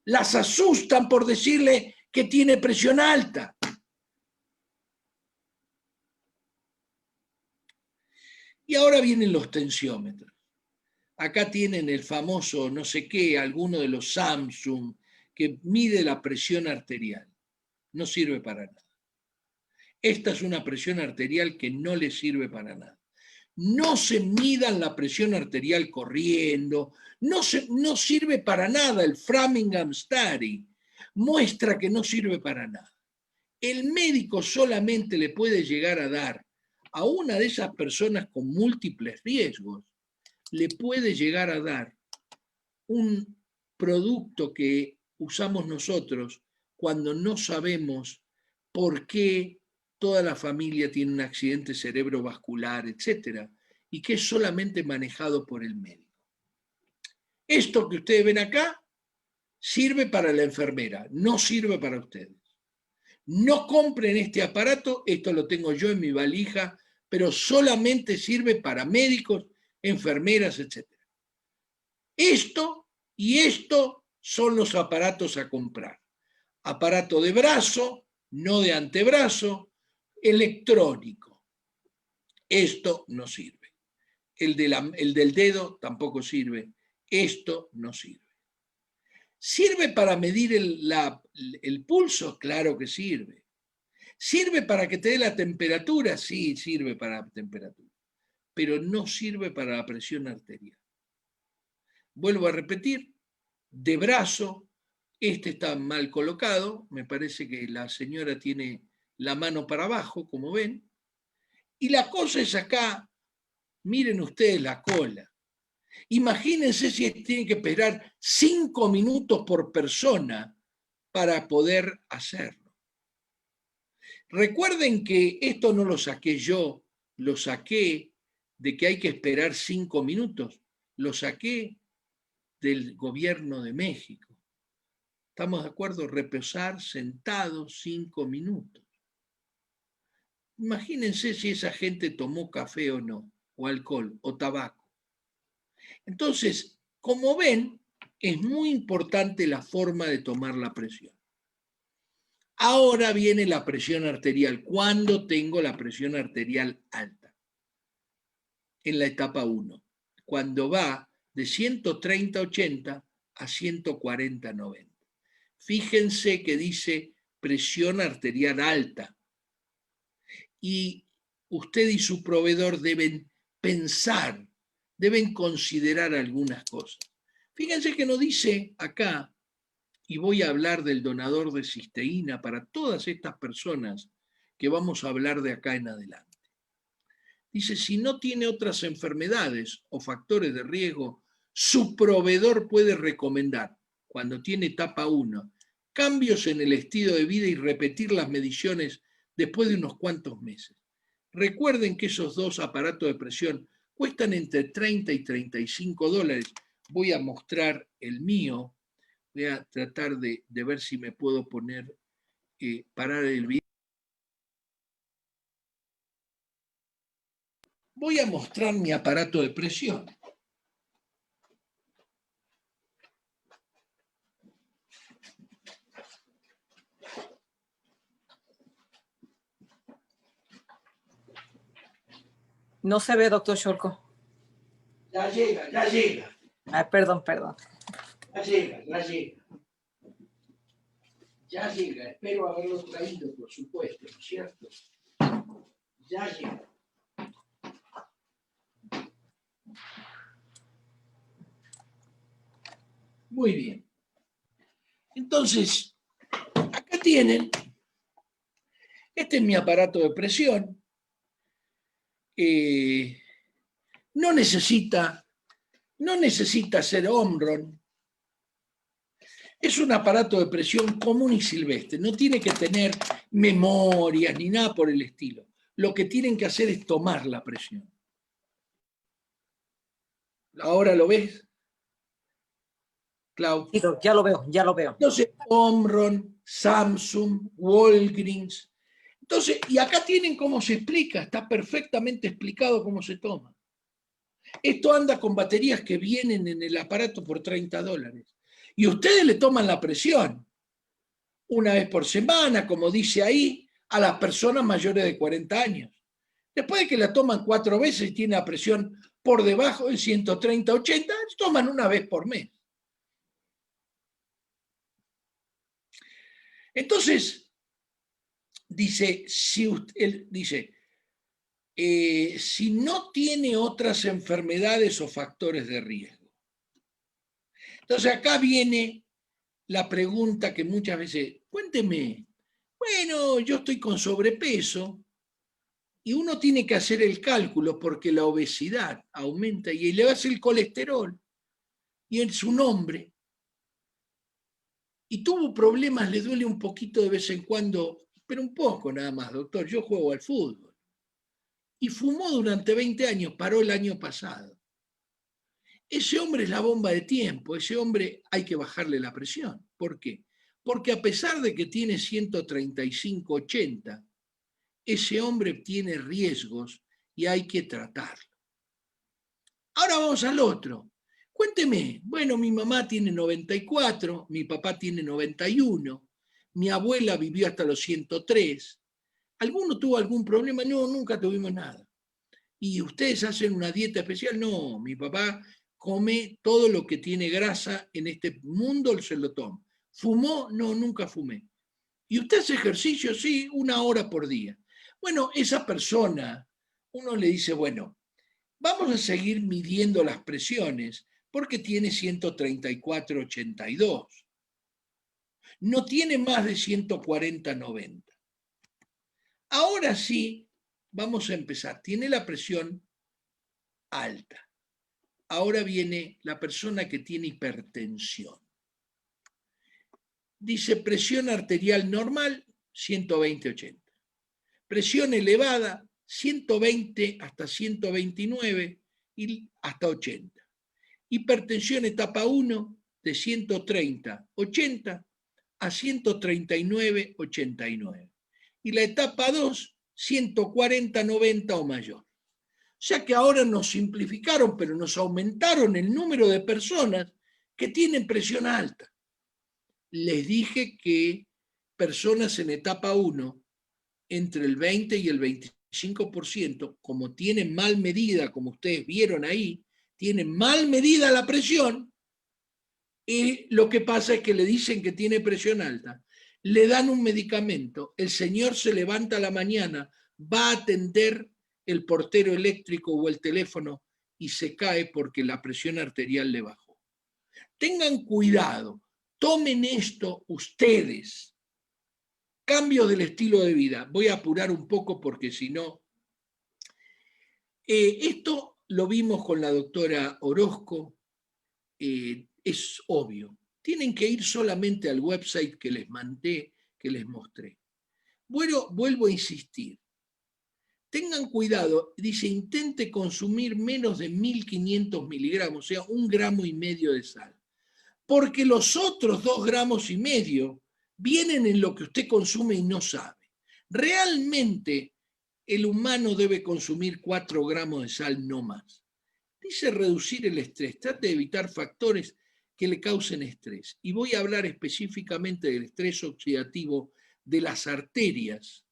las asustan por decirle que tiene presión alta. Y ahora vienen los tensiómetros. Acá tienen el famoso no sé qué, alguno de los Samsung, que mide la presión arterial. No sirve para nada. Esta es una presión arterial que no le sirve para nada. No se midan la presión arterial corriendo, no sirve para nada. El Framingham Study muestra que no sirve para nada. El médico solamente le puede llegar a dar a una de esas personas con múltiples riesgos, le puede llegar a dar un producto que usamos nosotros cuando no sabemos por qué toda la familia tiene un accidente cerebrovascular, etcétera, y que es solamente manejado por el médico. Esto que ustedes ven acá sirve para la enfermera, no sirve para ustedes. No compren este aparato, esto lo tengo yo en mi valija, pero solamente sirve para médicos, enfermeras, etc. Esto y esto son los aparatos a comprar. Aparato de brazo, no de antebrazo, electrónico. Esto no sirve. El del dedo tampoco sirve. Esto no sirve. ¿Sirve para medir el pulso? Claro que sirve. ¿Sirve para que te dé la temperatura? Sí, sirve para la temperatura. Pero no sirve para la presión arterial. Vuelvo a repetir, de brazo, este está mal colocado, me parece que la señora tiene la mano para abajo, como ven, y la cosa es acá, miren ustedes la cola. Imagínense si tienen que esperar 5 minutos por persona para poder hacerlo. Recuerden que esto no lo saqué yo, lo saqué de que hay que esperar 5 minutos, lo saqué del gobierno de México. ¿Estamos de acuerdo? Reposar sentado 5 minutos. Imagínense si esa gente tomó café o no, o alcohol, o tabaco. Entonces, como ven, es muy importante la forma de tomar la presión. Ahora viene la presión arterial. ¿Cuándo tengo la presión arterial alta? En la etapa 1, cuando va de 130/80 a 140/90. Fíjense que dice presión arterial alta. Y usted y su proveedor deben pensar, deben considerar algunas cosas. Fíjense que no dice acá, y voy a hablar del donador de cisteína para todas estas personas que vamos a hablar de acá en adelante. Dice, si no tiene otras enfermedades o factores de riesgo, su proveedor puede recomendar, cuando tiene etapa 1, cambios en el estilo de vida y repetir las mediciones después de unos cuantos meses. Recuerden que esos dos aparatos de presión cuestan entre 30 y 35 dólares. Voy a mostrar el mío. Voy a tratar de ver si me puedo poner, parar el video. Voy a mostrar mi aparato de presión. No se ve, doctor Shorko. Ya llega, ya llega. Ay, perdón. Ya llega, ya llega. Ya llega, espero haberlo traído, por supuesto, ¿no es cierto? Ya llega. Muy bien. Entonces, acá tienen, este es mi aparato de presión. No necesita ser Omron. Es un aparato de presión común y silvestre. No tiene que tener memorias ni nada por el estilo. Lo que tienen que hacer es tomar la presión. ¿Ahora lo ves, Clau? Sí, ya lo veo. Entonces, Omron, Samsung, Walgreens. Entonces, y acá tienen cómo se explica, está perfectamente explicado cómo se toma. Esto anda con baterías que vienen en el aparato por 30 dólares. Y ustedes le toman la presión una vez por semana, como dice ahí, a las personas mayores de 40 años. Después de que la toman 4 veces y tiene la presión por debajo de 130/80, toman una vez por mes. Entonces, dice, si no tiene otras enfermedades o factores de riesgo. Entonces acá viene la pregunta que muchas veces, cuénteme, bueno, yo estoy con sobrepeso y uno tiene que hacer el cálculo porque la obesidad aumenta y le hace el colesterol y en su nombre. Y tuvo problemas, le duele un poquito de vez en cuando, pero un poco nada más, doctor, yo juego al fútbol. Y fumó durante 20 años, paró el año pasado. Ese hombre es la bomba de tiempo, ese hombre hay que bajarle la presión. ¿Por qué? Porque a pesar de que tiene 135/80, ese hombre tiene riesgos y hay que tratarlo. Ahora vamos al otro. Cuénteme, bueno, mi mamá tiene 94, mi papá tiene 91, mi abuela vivió hasta los 103. ¿Alguno tuvo algún problema? No, nunca tuvimos nada. ¿Y ustedes hacen una dieta especial? No, mi papá come todo lo que tiene grasa en este mundo, se lo toma. ¿Fumó? No, nunca fumé. ¿Y usted hace ejercicio? Sí, 1 hora por día. Bueno, esa persona, uno le dice, bueno, vamos a seguir midiendo las presiones, porque tiene 134/82. No tiene más de 140/90. Ahora sí, vamos a empezar. Tiene la presión alta. Ahora viene la persona que tiene hipertensión. Dice presión arterial normal, 120/80. Presión elevada, 120 hasta 129 y hasta 80. Hipertensión etapa 1, de 130/80 a 139/89. Y la etapa 2, 140/90 o mayor. O sea que ahora nos simplificaron, pero nos aumentaron el número de personas que tienen presión alta. Les dije que personas en etapa 1, entre el 20 y el 25%, como tienen mal medida, como ustedes vieron ahí, tienen mal medida la presión, y lo que pasa es que le dicen que tiene presión alta, le dan un medicamento, el señor se levanta a la mañana, va a atender el portero eléctrico o el teléfono y se cae porque la presión arterial le bajó. Tengan cuidado, tomen esto ustedes. Cambio del estilo de vida. Voy a apurar un poco porque si no... esto lo vimos con la doctora Orozco, es obvio. Tienen que ir solamente al website que les mandé, que les mostré. Bueno, vuelvo a insistir. Tengan cuidado, dice, intente consumir menos de 1500 miligramos, o sea, 1,5 gramos de sal. Porque los otros 2,5 gramos vienen en lo que usted consume y no sabe. Realmente el humano debe consumir 4 gramos de sal, no más. Dice reducir el estrés, trate de evitar factores que le causen estrés. Y voy a hablar específicamente del estrés oxidativo de las arterias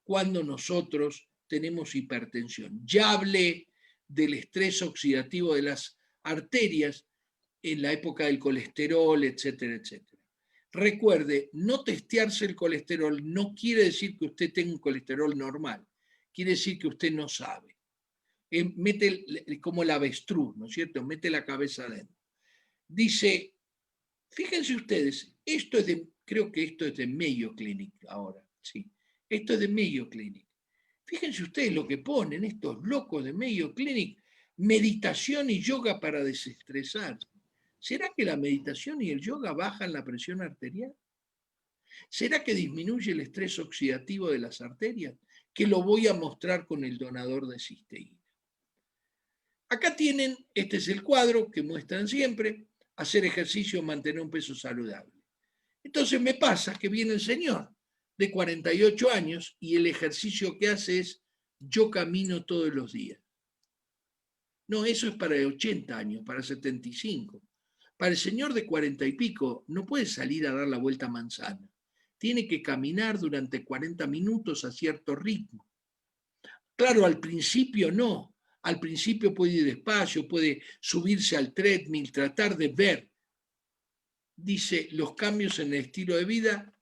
cuando nosotros tenemos hipertensión. Ya hablé del estrés oxidativo de las arterias en la época del colesterol, etcétera, etcétera. Recuerde, no testearse el colesterol no quiere decir que usted tenga un colesterol normal, quiere decir que usted no sabe. Mete como el avestruz, ¿no es cierto? Mete la cabeza adentro. Dice, fíjense ustedes, esto es de, creo que esto es de Mayo Clinic ahora, sí. Esto es de Mayo Clinic. Fíjense ustedes lo que ponen estos locos de Mayo Clinic, meditación y yoga para desestresar. ¿Será que la meditación y el yoga bajan la presión arterial? ¿Será que disminuye el estrés oxidativo de las arterias? Que lo voy a mostrar con el donador de cisteína. Acá tienen, este es el cuadro que muestran siempre, hacer ejercicio, mantener un peso saludable. Entonces me pasa que viene el señor de 48 años y el ejercicio que hace es, yo camino todos los días. No, eso es para 80 años, para 75. Para el señor de 40 y pico no puede salir a dar la vuelta a manzana. Tiene que caminar durante 40 minutos a cierto ritmo. Claro, al principio no. Al principio puede ir despacio, puede subirse al treadmill, tratar de ver, dice, los cambios en el estilo de vida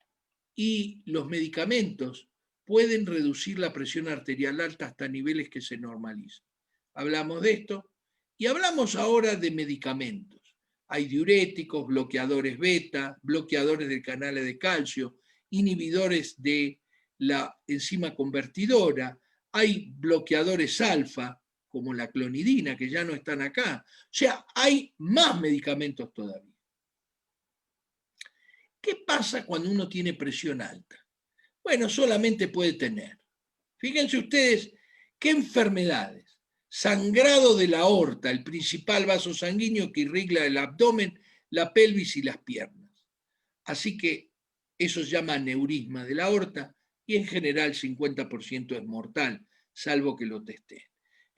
y los medicamentos pueden reducir la presión arterial alta hasta niveles que se normalizan. Hablamos de esto y hablamos ahora de medicamentos. Hay diuréticos, bloqueadores beta, bloqueadores de canales de calcio, inhibidores de la enzima convertidora, hay bloqueadores alfa, como la clonidina, que ya no están acá. O sea, hay más medicamentos todavía. ¿Qué pasa cuando uno tiene presión alta? Bueno, solamente puede tener. Fíjense ustedes qué enfermedades. Sangrado de la aorta, el principal vaso sanguíneo que irriga el abdomen, la pelvis y las piernas. Así que eso se llama aneurisma de la aorta y en general 50% es mortal, salvo que lo testeen.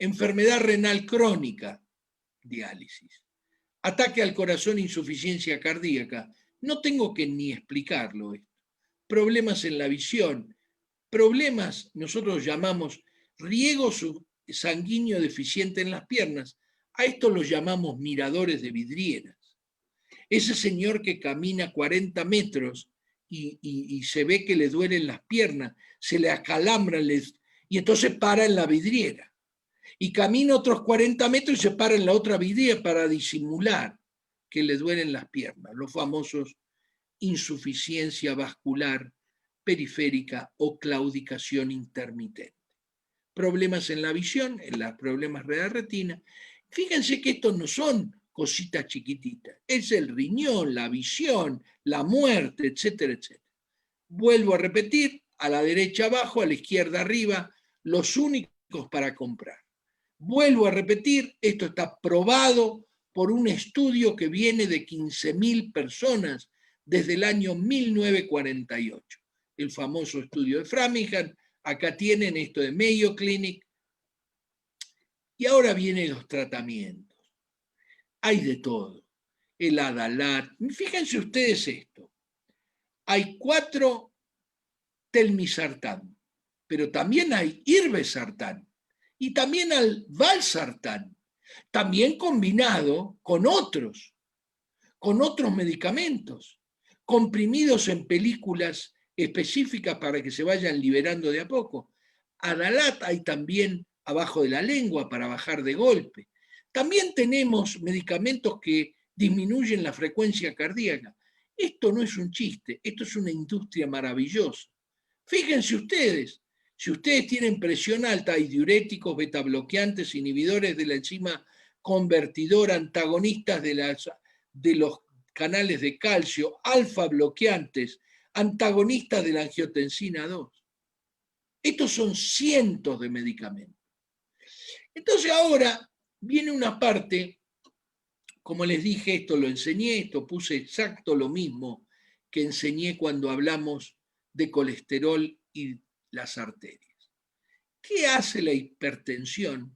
Enfermedad renal crónica, diálisis. Ataque al corazón, insuficiencia cardíaca. No tengo que ni explicarlo esto. Problemas en la visión. Problemas, nosotros llamamos riego sanguíneo deficiente en las piernas. A esto los llamamos miradores de vidrieras. Ese señor que camina 40 metros y se ve que le duelen las piernas, se le acalambran y entonces para en la vidriera. Y camina otros 40 metros y se para en la otra vidriera para disimular que le duelen las piernas, los famosos insuficiencia vascular periférica o claudicación intermitente. Problemas en la visión, en los problemas de la retina. Fíjense que estos no son cositas chiquititas, es el riñón, la visión, la muerte, etcétera, etcétera. Vuelvo a repetir, a la derecha abajo, a la izquierda arriba, los únicos para comprar. Vuelvo a repetir, esto está probado por un estudio que viene de 15.000 personas desde el año 1948. El famoso estudio de Framingham, acá tienen esto de Mayo Clinic. Y ahora vienen los tratamientos. Hay de todo. El Adalat. Fíjense ustedes esto. Hay 4 telmisartán, pero también hay irbesartán y también hay valsartán, también combinado con otros medicamentos, comprimidos en películas específicas para que se vayan liberando de a poco. Adalat hay también abajo de la lengua para bajar de golpe. También tenemos medicamentos que disminuyen la frecuencia cardíaca. Esto no es un chiste, esto es una industria maravillosa. Fíjense ustedes, si ustedes tienen presión alta, hay diuréticos, betabloqueantes, inhibidores de la enzima convertidora, antagonistas de los canales de calcio, alfa bloqueantes, antagonistas de la angiotensina 2. Estos son cientos de medicamentos. Entonces ahora viene una parte, como les dije, esto lo enseñé, esto puse exacto lo mismo que enseñé cuando hablamos de colesterol y las arterias. ¿Qué hace la hipertensión?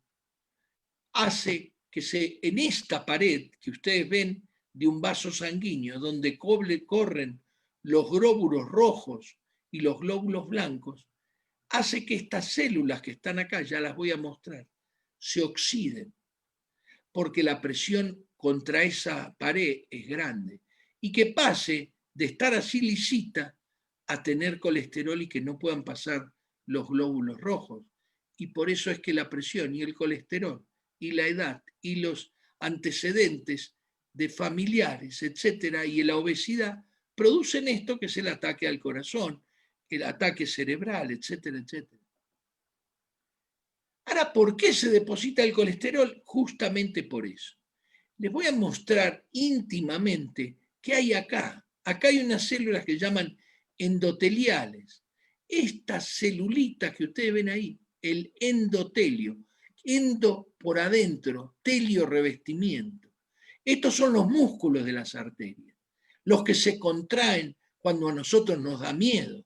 Hace que en esta pared que ustedes ven de un vaso sanguíneo, donde corren los glóbulos rojos y los glóbulos blancos, hace que estas células que están acá, ya las voy a mostrar, se oxiden, porque la presión contra esa pared es grande, y que pase de estar así lisita a tener colesterol y que no puedan pasar los glóbulos rojos. Y por eso es que la presión y el colesterol y la edad y los antecedentes de familiares, etcétera, y la obesidad producen esto que es el ataque al corazón, el ataque cerebral, etcétera, etcétera. Ahora, ¿por qué se deposita el colesterol? Justamente por eso. Les voy a mostrar íntimamente qué hay acá. Acá hay unas células que llaman endoteliales. Estas celulitas que ustedes ven ahí, el endotelio, endo por adentro, telio revestimiento. Estos son los músculos de las arterias, los que se contraen cuando a nosotros nos da miedo.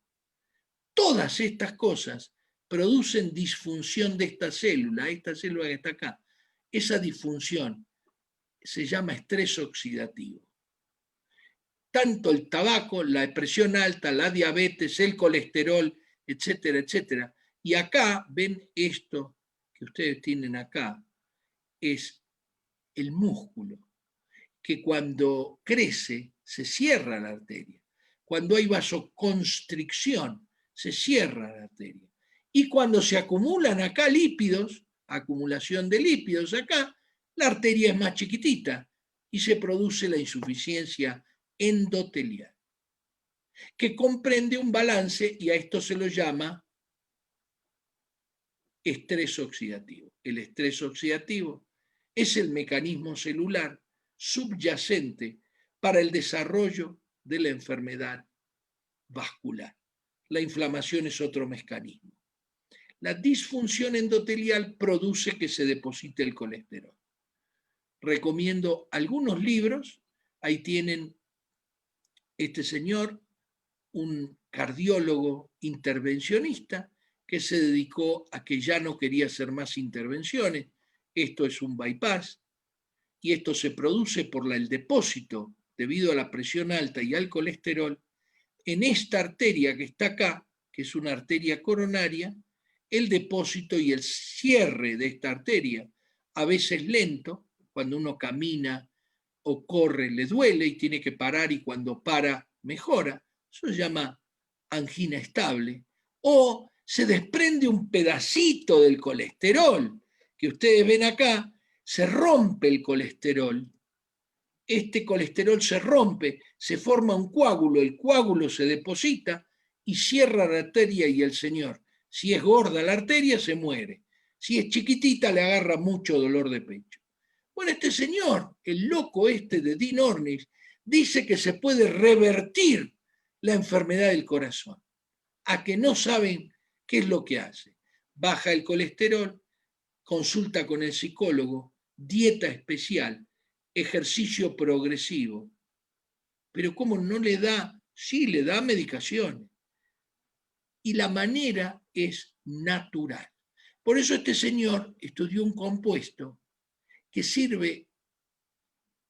Todas estas cosas producen disfunción de esta célula que está acá. Esa disfunción se llama estrés oxidativo. Tanto el tabaco, la presión alta, la diabetes, el colesterol, etcétera, etcétera. Y acá ven esto que ustedes tienen acá, es el músculo, que cuando crece se cierra la arteria. Cuando hay vasoconstricción, se cierra la arteria. Y cuando se acumulan acá lípidos, acumulación de lípidos acá, la arteria es más chiquitita y se produce la insuficiencia endotelial, que comprende un balance y a esto se lo llama estrés oxidativo. El estrés oxidativo es el mecanismo celular subyacente para el desarrollo de la enfermedad vascular. La inflamación es otro mecanismo. La disfunción endotelial produce que se deposite el colesterol. Recomiendo algunos libros. Ahí tienen este señor, un cardiólogo intervencionista que se dedicó a que ya no quería hacer más intervenciones. Esto es un bypass y esto se produce por el depósito debido a la presión alta y al colesterol en esta arteria que está acá, que es una arteria coronaria, el depósito y el cierre de esta arteria, a veces lento, cuando uno camina o corre le duele y tiene que parar y cuando para mejora, eso se llama angina estable, o se desprende un pedacito del colesterol que ustedes ven acá, se rompe el colesterol. Este colesterol se rompe, se forma un coágulo, el coágulo se deposita y cierra la arteria y el señor, si es gorda la arteria, se muere. Si es chiquitita, le agarra mucho dolor de pecho. Bueno, este señor, el loco este de Dean Ornish, dice que se puede revertir la enfermedad del corazón. A que no saben qué es lo que hace. Baja el colesterol, consulta con el psicólogo, dieta especial, ejercicio progresivo. Pero ¿cómo no le da? Sí, le da medicaciones. Y la manera es natural. Por eso este señor estudió un compuesto que sirve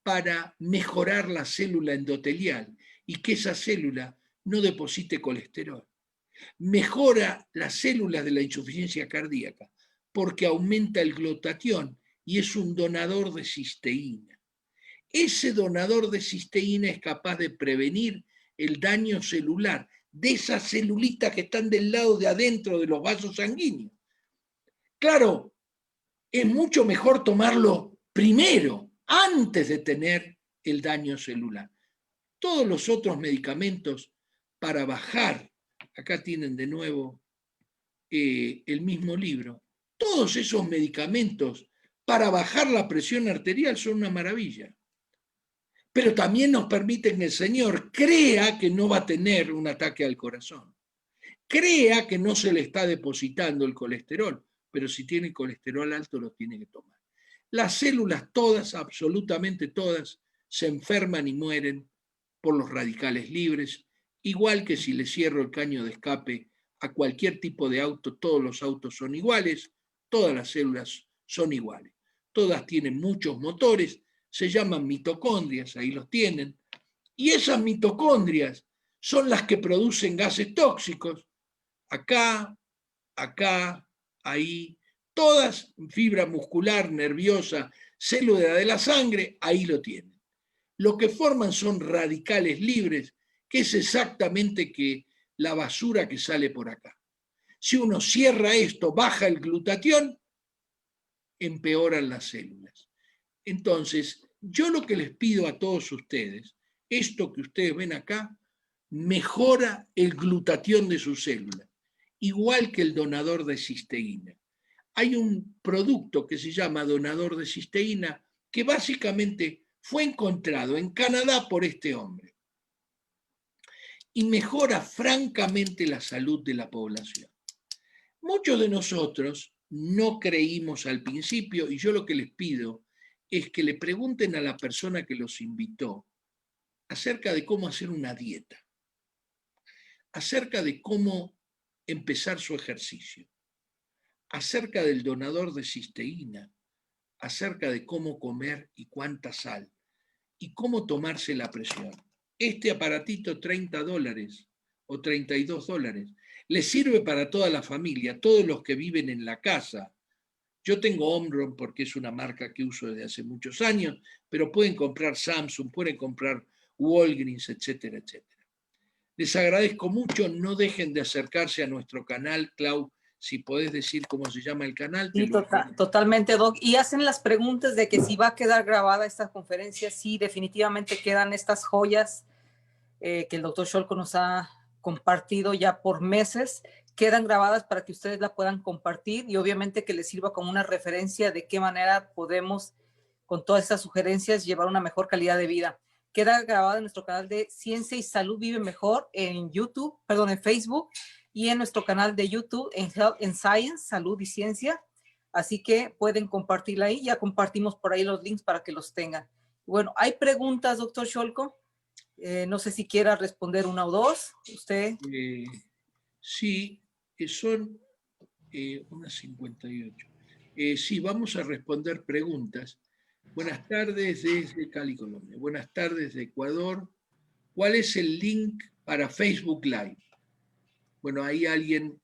para mejorar la célula endotelial y que esa célula no deposite colesterol. Mejora las células de la insuficiencia cardíaca porque aumenta el glutatión y es un donador de cisteína. Ese donador de cisteína es capaz de prevenir el daño celular de esas celulitas que están del lado de adentro de los vasos sanguíneos. Claro, es mucho mejor tomarlo primero, antes de tener el daño celular. Todos los otros medicamentos para bajar, acá tienen de nuevo el mismo libro, todos esos medicamentos para bajar la presión arterial son una maravilla. Pero también nos permiten que el señor crea que no va a tener un ataque al corazón, crea que no se le está depositando el colesterol, pero si tiene colesterol alto lo tiene que tomar. Las células todas, absolutamente todas, se enferman y mueren por los radicales libres, igual que si le cierro el caño de escape a cualquier tipo de auto, todos los autos son iguales, todas las células son iguales, todas tienen muchos motores, se llaman mitocondrias, ahí los tienen, y esas mitocondrias son las que producen gases tóxicos, acá, acá, ahí, todas, fibra muscular, nerviosa, célula de la sangre, ahí lo tienen. Lo que forman son radicales libres, que es exactamente que la basura que sale por acá. Si uno cierra esto, baja el glutatión, empeoran las células. Entonces, yo lo que les pido a todos ustedes, esto que ustedes ven acá, mejora el glutatión de sus células, igual que el donador de cisteína. Hay un producto que se llama donador de cisteína que básicamente fue encontrado en Canadá por este hombre y mejora francamente la salud de la población. Muchos de nosotros no creímos al principio y yo lo que les pido es que le pregunten a la persona que los invitó acerca de cómo hacer una dieta, acerca de cómo empezar su ejercicio, acerca del donador de cisteína, acerca de cómo comer y cuánta sal, y cómo tomarse la presión. Este aparatito, $30 o $32, le sirve para toda la familia, todos los que viven en la casa. Yo tengo Omron porque es una marca que uso desde hace muchos años, pero pueden comprar Samsung, pueden comprar Walgreens, etcétera, etcétera. Les agradezco mucho, no dejen de acercarse a nuestro canal, Clau, si podés decir cómo se llama el canal. Sí, totalmente, Doc. Y hacen las preguntas de que si va a quedar grabada esta conferencia. Sí, definitivamente quedan estas joyas que el doctor Scholko nos ha compartido ya por meses. Quedan grabadas para que ustedes la puedan compartir y obviamente que les sirva como una referencia de qué manera podemos, con todas estas sugerencias, llevar una mejor calidad de vida. Queda grabada en nuestro canal de Ciencia y Salud Vive Mejor en YouTube, perdón, en Facebook, y en nuestro canal de YouTube en Health and Science, Salud y Ciencia. Así que pueden compartirla ahí. Ya compartimos por ahí los links para que los tengan. Bueno, ¿hay preguntas, doctor Scholko? No sé si quiera responder una o dos. ¿Usted? Sí, son unas 58. Sí, vamos a responder preguntas. Buenas tardes desde Cali, Colombia. Buenas tardes de Ecuador. ¿Cuál es el link para Facebook Live? Bueno, ahí alguien,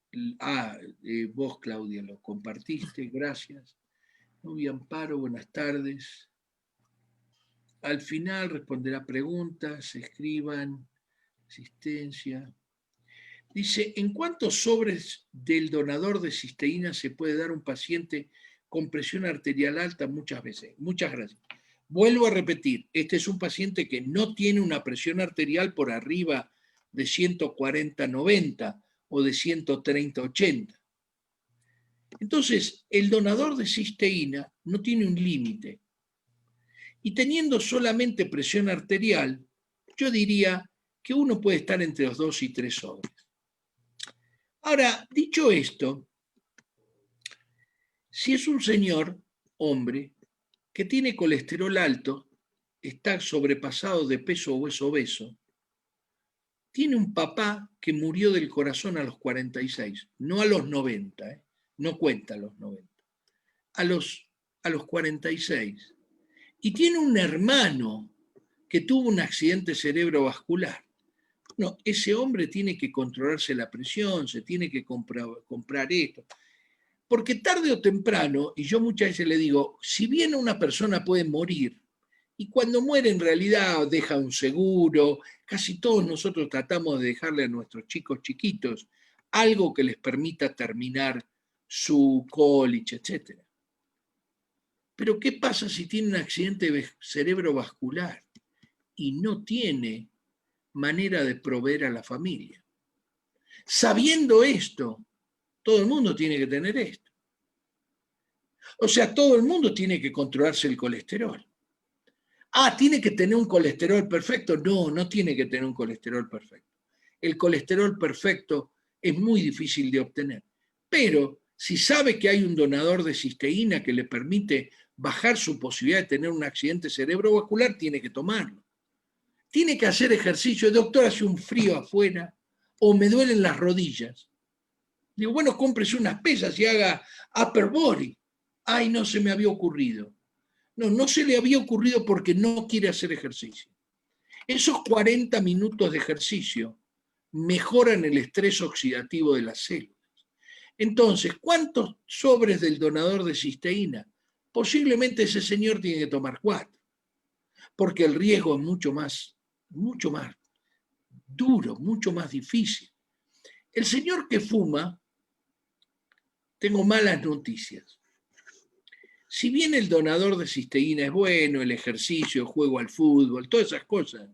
vos Claudia, lo compartiste, gracias. Novia Amparo, buenas tardes. Al final responderá preguntas, escriban, asistencia. Dice, ¿en cuántos sobres del donador de cisteína se puede dar un paciente con presión arterial alta muchas veces. Muchas gracias. Vuelvo a repetir, este es un paciente que no tiene una presión arterial por arriba de 140/90 o de 130/80. Entonces, el donador de cisteína no tiene un límite. Y teniendo solamente presión arterial, yo diría que uno puede estar entre los 2 y 3 sobres. Ahora, dicho esto, si es un señor, hombre, que tiene colesterol alto, está sobrepasado de peso o es obeso, tiene un papá que murió del corazón a los 46, no a los 90, no cuenta a los 90, a los 46. Y tiene un hermano que tuvo un accidente cerebrovascular. No, ese hombre tiene que controlarse la presión, se tiene que comprar esto. Porque tarde o temprano, y yo muchas veces le digo, si bien una persona puede morir, y cuando muere en realidad deja un seguro, casi todos nosotros tratamos de dejarle a nuestros chicos chiquitos algo que les permita terminar su college, etc. Pero ¿qué pasa si tiene un accidente cerebrovascular y no tiene manera de proveer a la familia? Sabiendo esto, todo el mundo tiene que tener esto. O sea, todo el mundo tiene que controlarse el colesterol. Ah, ¿tiene que tener un colesterol perfecto? No, no tiene que tener un colesterol perfecto. El colesterol perfecto es muy difícil de obtener. Pero si sabe que hay un donador de cisteína que le permite bajar su posibilidad de tener un accidente cerebrovascular, tiene que tomarlo. Tiene que hacer ejercicio. Doctor, hace un frío afuera o me duelen las rodillas. Digo, bueno, cómprese unas pesas y haga upper body. Ay, no se me había ocurrido. No, no se le había ocurrido porque no quiere hacer ejercicio. Esos 40 minutos de ejercicio mejoran el estrés oxidativo de las células. Entonces, ¿cuántos sobres del donador de cisteína? Posiblemente ese señor tiene que tomar 4, porque el riesgo es mucho más duro, mucho más difícil. El señor que fuma, tengo malas noticias. Si bien el donador de cisteína es bueno, el ejercicio, el juego al fútbol, todas esas cosas,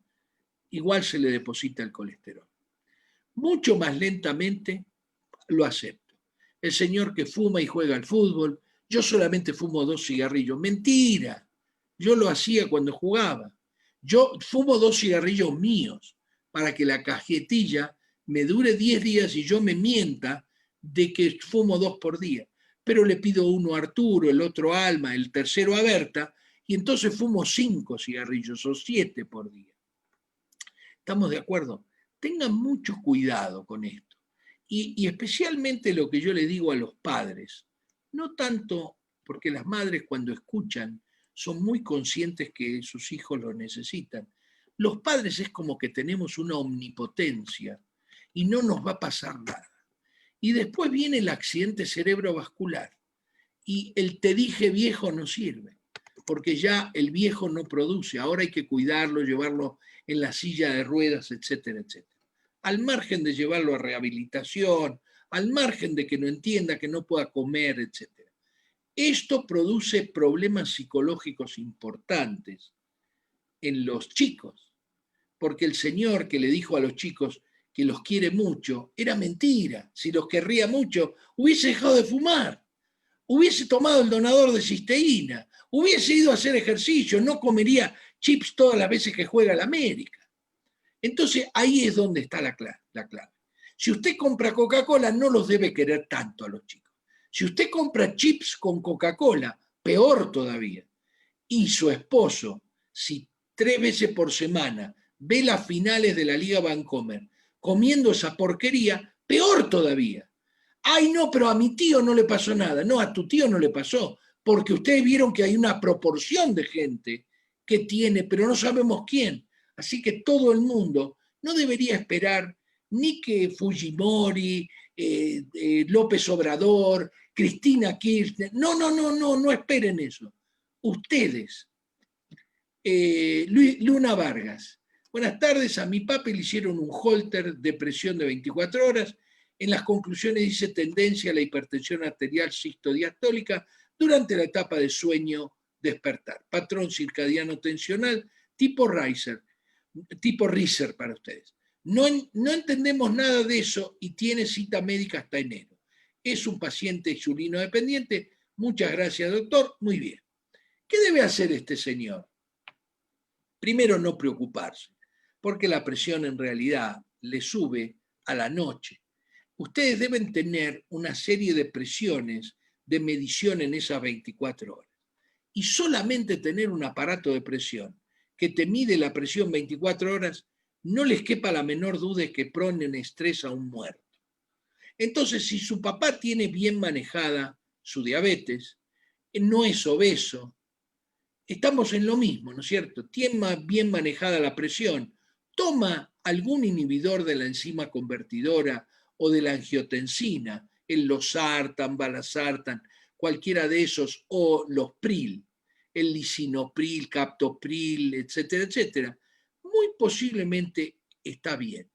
igual se le deposita el colesterol. Mucho más lentamente lo acepto. El señor que fuma y juega al fútbol, yo solamente fumo 2 cigarrillos. Mentira, yo lo hacía cuando jugaba. Yo fumo 2 cigarrillos míos para que la cajetilla me dure 10 días y yo me mienta de que fumo 2 por día. Pero le pido uno a Arturo, el otro a Alma, el tercero a Berta, y entonces fumo 5 cigarrillos o 7 por día. ¿Estamos de acuerdo? Tengan mucho cuidado con esto. Y especialmente lo que yo le digo a los padres, no tanto porque las madres cuando escuchan son muy conscientes que sus hijos lo necesitan. Los padres es como que tenemos una omnipotencia y no nos va a pasar nada. Y después viene el accidente cerebrovascular y el te dije viejo no sirve, porque ya el viejo no produce, ahora hay que cuidarlo, llevarlo en la silla de ruedas, etcétera, etcétera. Al margen de llevarlo a rehabilitación, al margen de que no entienda, que no pueda comer, etcétera. Esto produce problemas psicológicos importantes en los chicos, porque el señor que le dijo a los chicos que los quiere mucho, era mentira. Si los querría mucho, hubiese dejado de fumar, hubiese tomado el donador de cisteína, hubiese ido a hacer ejercicio, no comería chips todas las veces que juega la América. Entonces ahí es donde está la clave. Si usted compra Coca-Cola, no los debe querer tanto a los chicos. Si usted compra chips con Coca-Cola, peor todavía. Y su esposo, si 3 veces por semana ve las finales de la Liga Vancomer comiendo esa porquería, peor todavía. Ay, no, pero a mi tío no le pasó nada. No, a tu tío no le pasó, porque ustedes vieron que hay una proporción de gente que tiene, pero no sabemos quién. Así que todo el mundo no debería esperar ni que Fujimori, López Obrador, Cristina Kirchner, no esperen eso. Ustedes, Luna Vargas, buenas tardes, a mi papi le hicieron un holter de presión de 24 horas En las conclusiones dice tendencia a la hipertensión arterial sistodiastólica durante la etapa de sueño despertar. Patrón circadiano tensional tipo Riser para ustedes. No entendemos nada de eso y tiene cita médica hasta enero. Es un paciente insulino dependiente. Muchas gracias, doctor. Muy bien. ¿Qué debe hacer este señor? Primero, no preocuparse, porque la presión en realidad le sube a la noche. Ustedes deben tener una serie de presiones de medición en esas 24 horas. Y solamente tener un aparato de presión que te mide la presión 24 horas, no les quepa la menor duda de que ponen estrés a un muerto. Entonces, si su papá tiene bien manejada su diabetes, no es obeso, estamos en lo mismo, ¿no es cierto? Tiene bien manejada la presión, toma algún inhibidor de la enzima convertidora o de la angiotensina, el losartan, valsartan, cualquiera de esos, o los pril, el lisinopril, captopril, etcétera, etcétera, muy posiblemente está bien.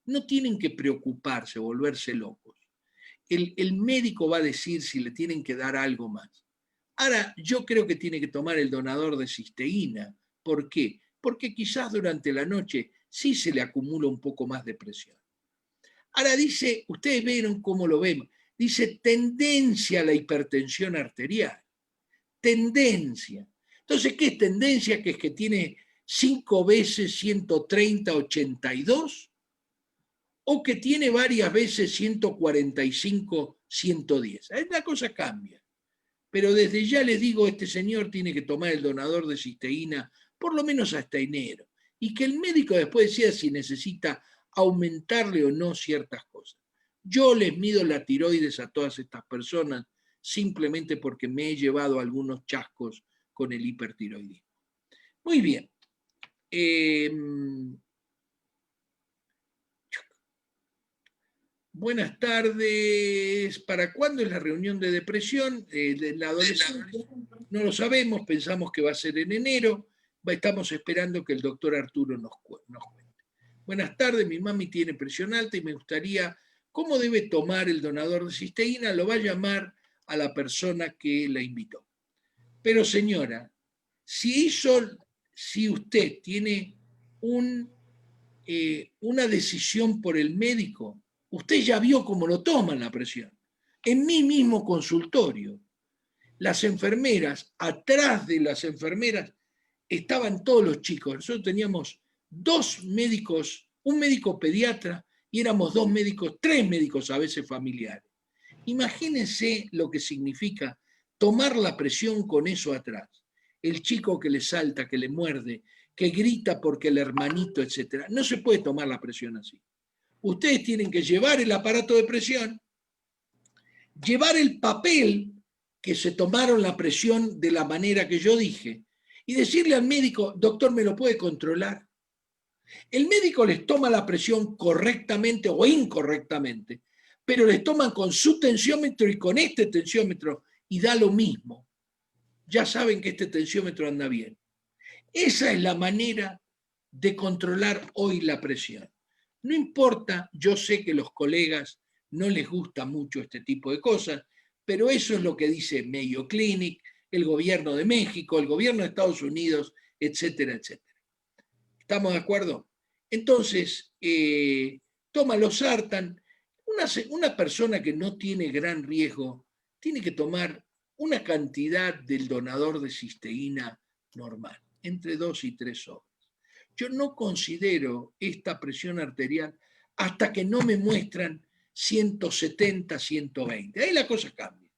No tienen que preocuparse, volverse locos. El médico va a decir si le tienen que dar algo más. Ahora, yo creo que tiene que tomar el donador de cisteína. ¿Por qué? Porque quizás durante la noche sí se le acumula un poco más de presión. Ahora dice, ustedes vieron cómo lo vemos, dice tendencia a la hipertensión arterial. Tendencia. Entonces, ¿qué es tendencia? Que es que tiene 5 veces 130, 82, o que tiene varias veces 145, 110. Ahí la cosa cambia. Pero desde ya les digo, este señor tiene que tomar el donador de cisteína por lo menos hasta enero. Y que el médico después decida si necesita aumentarle o no ciertas cosas. Yo les mido la tiroides a todas estas personas simplemente porque me he llevado algunos chascos con el hipertiroidismo. Muy bien. Buenas tardes. ¿Para cuándo es la reunión de depresión de la adolescencia? No lo sabemos, pensamos que va a ser en enero. Estamos esperando que el doctor Arturo nos cuente. Buenas tardes, mi mami tiene presión alta y me gustaría, ¿cómo debe tomar el donador de cisteína? Lo va a llamar a la persona que la invitó. Pero señora, si usted tiene una decisión por el médico, usted ya vio cómo lo toman la presión. En mi mismo consultorio, las enfermeras, atrás de las enfermeras, estaban todos los chicos. Nosotros teníamos 2 médicos, un médico pediatra y éramos 2 médicos, 3 médicos a veces familiares. Imagínense lo que significa tomar la presión con eso atrás. El chico que le salta, que le muerde, que grita porque el hermanito, etc. No se puede tomar la presión así. Ustedes tienen que llevar el aparato de presión, llevar el papel que se tomaron la presión de la manera que yo dije y decirle al médico, doctor, ¿me lo puede controlar? El médico les toma la presión correctamente o incorrectamente, pero les toman con su tensiómetro y con este tensiómetro y da lo mismo. Ya saben que este tensiómetro anda bien. Esa es la manera de controlar hoy la presión. No importa, yo sé que a los colegas no les gusta mucho este tipo de cosas, pero eso es lo que dice Mayo Clinic, el gobierno de México, el gobierno de Estados Unidos, etcétera, etcétera. ¿Estamos de acuerdo? Entonces, toma losartan. Una persona que no tiene gran riesgo tiene que tomar una cantidad del donador de cisteína normal, entre 2 y 3 sobres. Yo no considero esta presión arterial hasta que no me muestran 170, 120. Ahí la cosa cambia.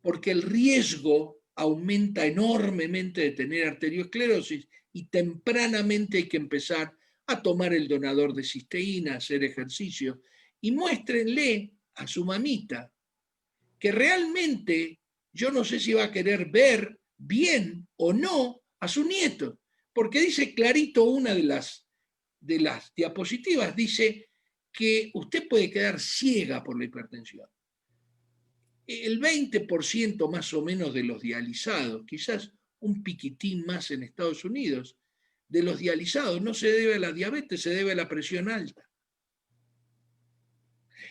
Porque el riesgo aumenta enormemente de tener arteriosclerosis y tempranamente hay que empezar a tomar el donador de cisteína, a hacer ejercicio y muéstrenle a su mamita que realmente yo no sé si va a querer ver bien o no a su nieto, porque dice clarito una de las diapositivas, dice que usted puede quedar ciega por la hipertensión. El 20% más o menos de los dializados, quizás un piquitín más en Estados Unidos, de los dializados no se debe a la diabetes, se debe a la presión alta.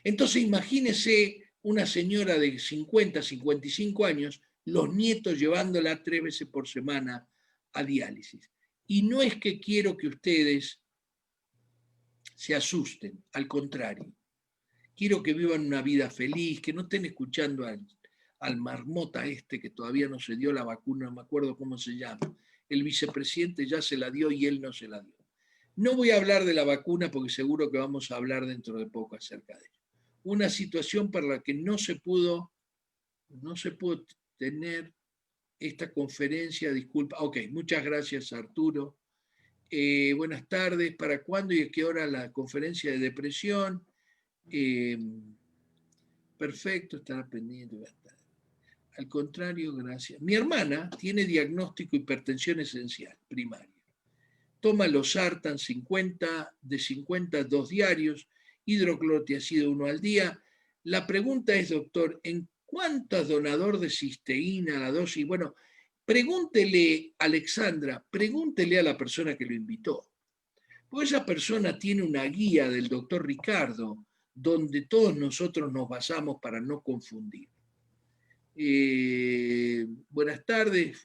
Entonces imagínese una señora de 50, 55 años, los nietos llevándola 3 veces por semana a diálisis. Y no es que quiero que ustedes se asusten, al contrario. Quiero que vivan una vida feliz, que no estén escuchando al marmota este que todavía no se dio la vacuna, no me acuerdo cómo se llama. El vicepresidente ya se la dio y él no se la dio. No voy a hablar de la vacuna porque seguro que vamos a hablar dentro de poco acerca de ello. Una situación para la que no se pudo tener esta conferencia, disculpa. Ok, muchas gracias Arturo. Buenas tardes, ¿para cuándo y a qué hora la conferencia de depresión? Perfecto, estará pendiente. Al contrario, gracias. Mi hermana tiene diagnóstico hipertensión esencial, primaria. Toma losartan 50, de 50 a 2 diarios, hidroclorotiazida 1 al día. La pregunta es, doctor, ¿en cuánto es donador de cisteína la dosis? Bueno, pregúntele, Alexandra, pregúntele a la persona que lo invitó. Porque esa persona tiene una guía del doctor Ricardo, donde todos nosotros nos basamos para no confundir. Buenas tardes.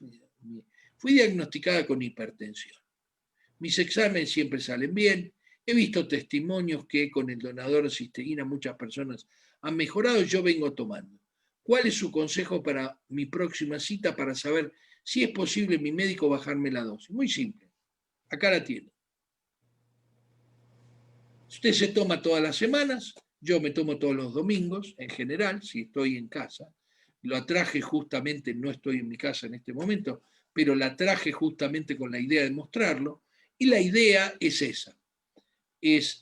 Fui diagnosticada con hipertensión. Mis exámenes siempre salen bien. He visto testimonios que con el donador de cisteína muchas personas han mejorado y yo vengo tomando. ¿Cuál es su consejo para mi próxima cita para saber si es posible mi médico bajarme la dosis? Muy simple. Acá la tiene. Usted se toma todas las semanas, yo me tomo todos los domingos, en general, si estoy en casa. Lo traje justamente, no estoy en mi casa en este momento, pero la traje justamente con la idea de mostrarlo. Y la idea es esa.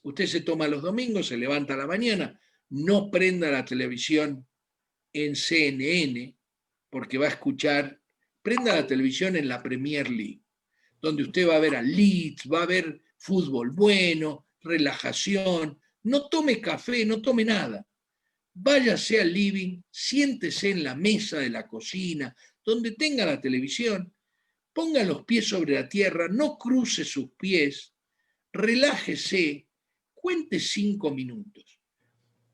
Usted se toma los domingos, se levanta a la mañana, no prenda la televisión en CNN, porque va a escuchar, prenda la televisión en la Premier League, donde usted va a ver a Leeds, va a ver fútbol bueno, relajación, no tome café, no tome nada. Váyase al living, siéntese en la mesa de la cocina, donde tenga la televisión, ponga los pies sobre la tierra, no cruce sus pies, relájese, cuente 5 minutos.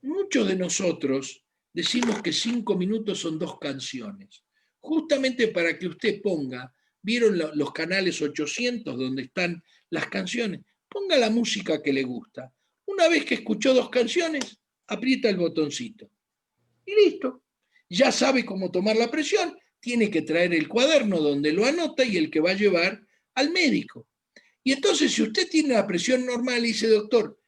Muchos de nosotros decimos que 5 minutos son 2 canciones, justamente para que usted ponga, vieron los canales 800 donde están las canciones, ponga la música que le gusta. Una vez que escuchó 2 canciones, aprieta el botoncito y listo. Ya sabe cómo tomar la presión, tiene que traer el cuaderno donde lo anota y el que va a llevar al médico. Y entonces, si usted tiene la presión normal y dice, doctor,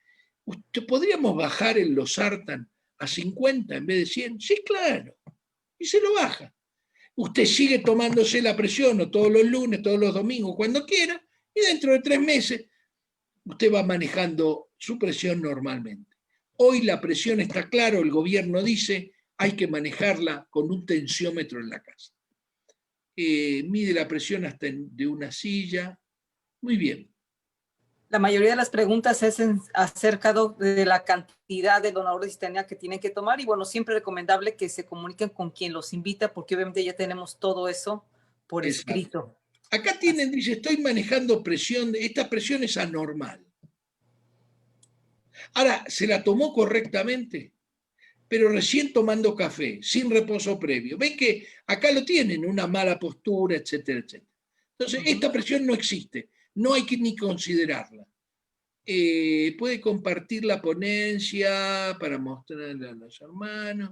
¿podríamos bajar el losartan a 50 en vez de 100? Sí, claro. Y se lo baja. Usted sigue tomándose la presión o todos los lunes, todos los domingos, cuando quiera, y dentro de 3 meses usted va manejando su presión normalmente. Hoy la presión está claro, el gobierno dice, hay que manejarla con un tensiómetro en la casa. Mide la presión hasta de una silla. Muy bien. La mayoría de las preguntas es acerca de la cantidad de donadores de cisteína que tienen que tomar y bueno, siempre es recomendable que se comuniquen con quien los invita porque obviamente ya tenemos todo eso por escrito. Acá tienen, dice, estoy manejando presión, esta presión es anormal. Ahora, ¿se la tomó correctamente? Pero recién tomando café, sin reposo previo. Ven que acá lo tienen, una mala postura, etcétera, etcétera. Entonces, esta presión no existe, no hay que ni considerarla. Puede compartir la ponencia para mostrarle a los hermanos.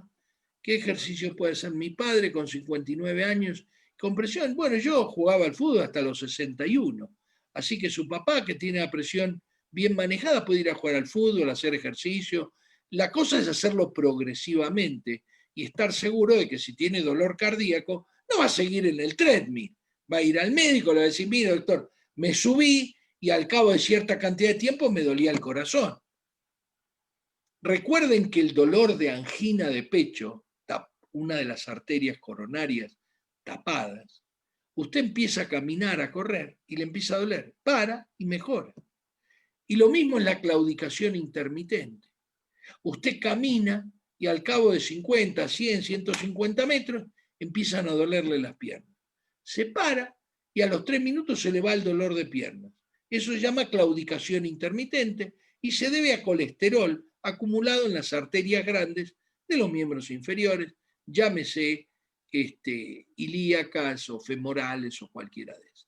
¿Qué ejercicio puede hacer mi padre con 59 años con presión? Bueno, yo jugaba al fútbol hasta los 61, así que su papá, que tiene la presión bien manejada, puede ir a jugar al fútbol, hacer ejercicio. La cosa es hacerlo progresivamente y estar seguro de que si tiene dolor cardíaco, no va a seguir en el treadmill. Va a ir al médico, le va a decir, mire doctor, me subí y al cabo de cierta cantidad de tiempo me dolía el corazón. Recuerden que el dolor de angina de pecho, una de las arterias coronarias tapadas, usted empieza a caminar, a correr y le empieza a doler, para y mejora. Y lo mismo es la claudicación intermitente. Usted camina y al cabo de 50, 100, 150 metros empiezan a dolerle las piernas. Se para y a los 3 minutos se le va el dolor de piernas. Eso se llama claudicación intermitente y se debe a colesterol, acumulado en las arterias grandes de los miembros inferiores, llámese ilíacas o femorales o cualquiera de esas.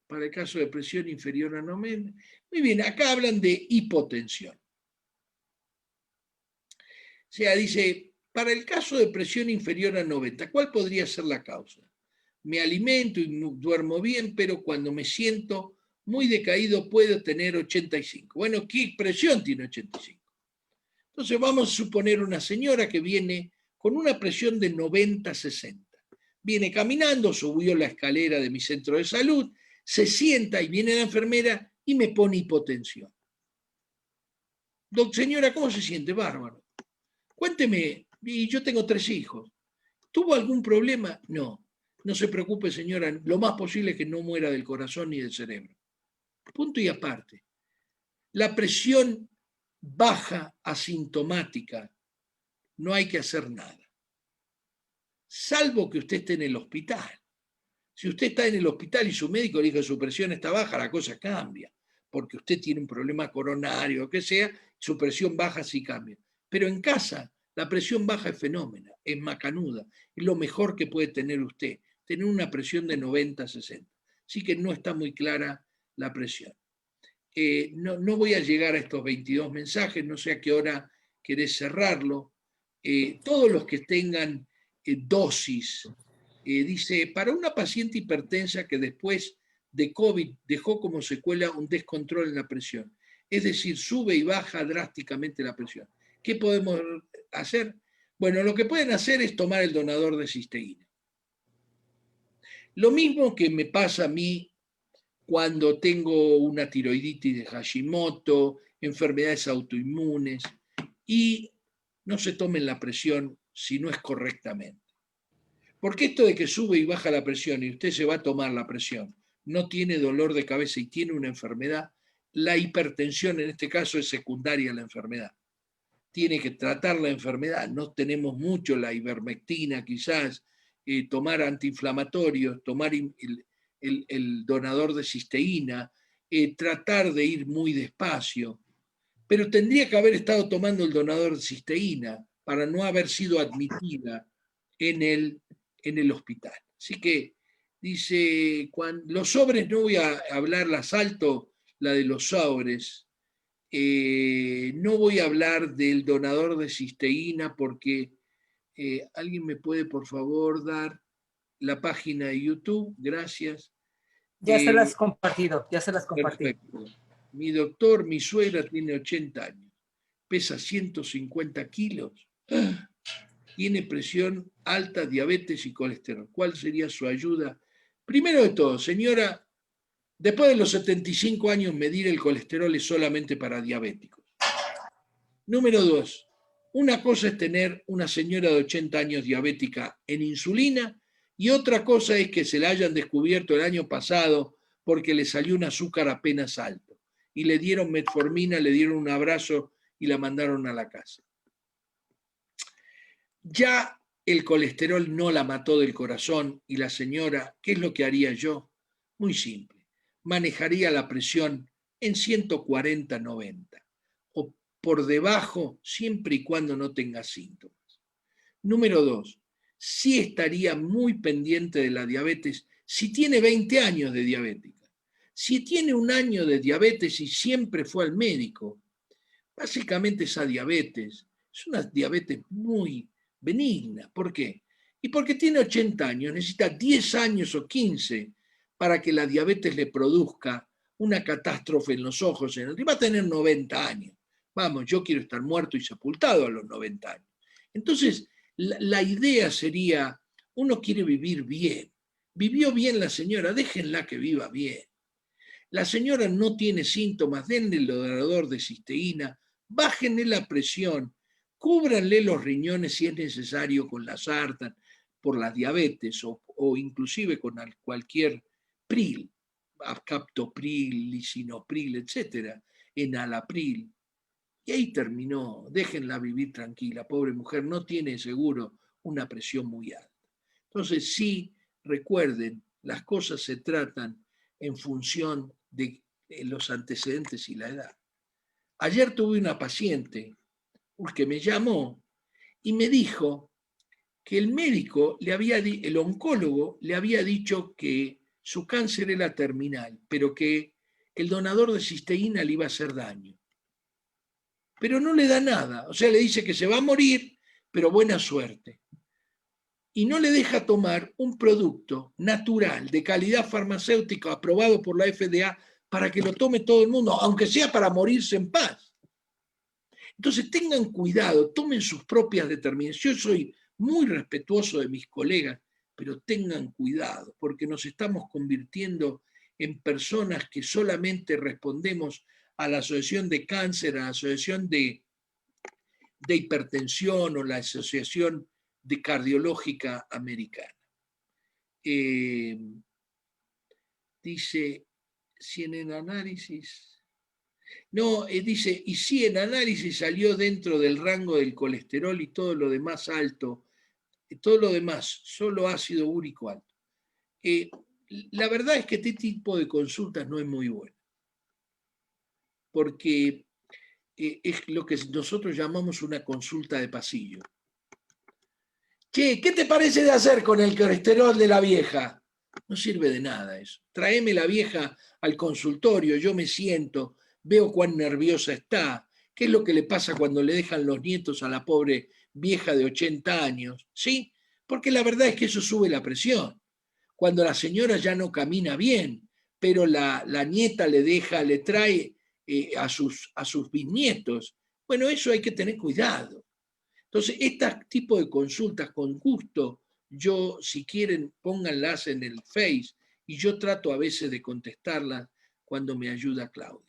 Para el caso de presión inferior a 90, muy bien, acá hablan de hipotensión. O sea, dice, para el caso de presión inferior a 90, ¿cuál podría ser la causa? Me alimento y duermo bien, pero cuando me siento muy decaído puedo tener 85. Bueno, ¿qué presión tiene 85? Entonces vamos a suponer una señora que viene con una presión de 90-60. Viene caminando, subió la escalera de mi centro de salud, se sienta y viene la enfermera y me pone hipotensión. Señora, ¿cómo se siente? Bárbaro. Cuénteme, y yo tengo 3 hijos. ¿Tuvo algún problema? No. No se preocupe, señora, lo más posible es que no muera del corazón ni del cerebro. Punto y aparte. La presión baja asintomática, no hay que hacer nada. Salvo que usted esté en el hospital. Si usted está en el hospital y su médico le dice que su presión está baja, la cosa cambia, porque usted tiene un problema coronario o que sea, su presión baja sí cambia. Pero en casa, la presión baja es fenómena, es macanuda, es lo mejor que puede tener usted, tener una presión de 90-60. Así que no está muy clara la presión. No voy a llegar a estos 22 mensajes, no sé a qué hora querés cerrarlo. Todos los que tengan dosis, dice, para una paciente hipertensa que después de COVID dejó como secuela un descontrol en la presión, es decir, sube y baja drásticamente la presión. ¿Qué podemos hacer? Bueno, lo que pueden hacer es tomar el donador de cisteína. Lo mismo que me pasa a mí cuando tengo una tiroiditis de Hashimoto, enfermedades autoinmunes, y no se tomen la presión si no es correctamente. Porque esto de que sube y baja la presión y usted se va a tomar la presión, no tiene dolor de cabeza y tiene una enfermedad, la hipertensión en este caso es secundaria a la enfermedad. Tiene que tratar la enfermedad, no tenemos mucho, la ivermectina quizás, tomar antiinflamatorios, tomar el donador de cisteína, tratar de ir muy despacio, pero tendría que haber estado tomando el donador de cisteína para no haber sido admitida en el hospital. Así que dice, los sobres, no voy a hablar, la salto, la de los sobres, no voy a hablar del donador de cisteína porque alguien me puede por favor dar la página de YouTube, gracias. Ya se las compartido, ya se las compartí. Perfecto. Mi doctor, mi suegra tiene 80 años, pesa 150 kilos, tiene presión alta, diabetes y colesterol. ¿Cuál sería su ayuda? Primero de todo, señora, después de los 75 años medir el colesterol es solamente para diabéticos. Número 2, una cosa es tener una señora de 80 años diabética en insulina y otra cosa es que se la hayan descubierto el año pasado porque le salió un azúcar apenas alto y le dieron metformina, le dieron un abrazo y la mandaron a la casa. Ya el colesterol no la mató del corazón y la señora, ¿qué es lo que haría yo? Muy simple, manejaría la presión en 140-90 o por debajo siempre y cuando no tenga síntomas. Número 2, sí estaría muy pendiente de la diabetes si tiene 20 años de diabética. Si tiene 1 año de diabetes y siempre fue al médico, básicamente esa diabetes es una diabetes muy benigna. ¿Por qué? Y porque tiene 80 años, necesita 10 años o 15 para que la diabetes le produzca una catástrofe en los ojos. Y va a tener 90 años. Vamos, yo quiero estar muerto y sepultado a los 90 años. Entonces, la idea sería, uno quiere vivir bien. Vivió bien la señora, déjenla que viva bien. La señora no tiene síntomas, denle el donador de cisteína, bájenle la presión, cúbranle los riñones si es necesario con la sartan por la diabetes o inclusive con cualquier pril, captopril, lisinopril, etcétera, enalapril. Y ahí terminó, déjenla vivir tranquila, pobre mujer, no tiene seguro una presión muy alta. Entonces sí, recuerden, las cosas se tratan en función de los antecedentes y la edad. Ayer tuve una paciente que me llamó y me dijo que el médico, el oncólogo, le había dicho que su cáncer era terminal, pero que el donador de cisteína le iba a hacer daño. Pero no le da nada, o sea, le dice que se va a morir, pero buena suerte. Y no le deja tomar un producto natural, de calidad farmacéutica, aprobado por la FDA, para que lo tome todo el mundo, aunque sea para morirse en paz. Entonces tengan cuidado, tomen sus propias determinaciones. Yo soy muy respetuoso de mis colegas, pero tengan cuidado, porque nos estamos convirtiendo en personas que solamente respondemos a la asociación de cáncer, a la asociación de hipertensión o la asociación de cardiológica americana. Dice, si en el análisis... No, dice, y si en análisis salió dentro del rango del colesterol y todo lo demás alto, todo lo demás, solo ácido úrico alto. La verdad es que este tipo de consultas no es muy bueno, porque es lo que nosotros llamamos una consulta de pasillo. Che, ¿qué te parece de hacer con el colesterol de la vieja? No sirve de nada eso. Tráeme la vieja al consultorio, yo me siento, veo cuán nerviosa está, qué es lo que le pasa cuando le dejan los nietos a la pobre vieja de 80 años, ¿sí? Porque la verdad es que eso sube la presión. Cuando la señora ya no camina bien, pero la nieta le trae a sus bisnietos, bueno, eso hay que tener cuidado. Entonces, este tipo de consultas con gusto, yo, si quieren, pónganlas en el Face y yo trato a veces de contestarlas cuando me ayuda Claudia.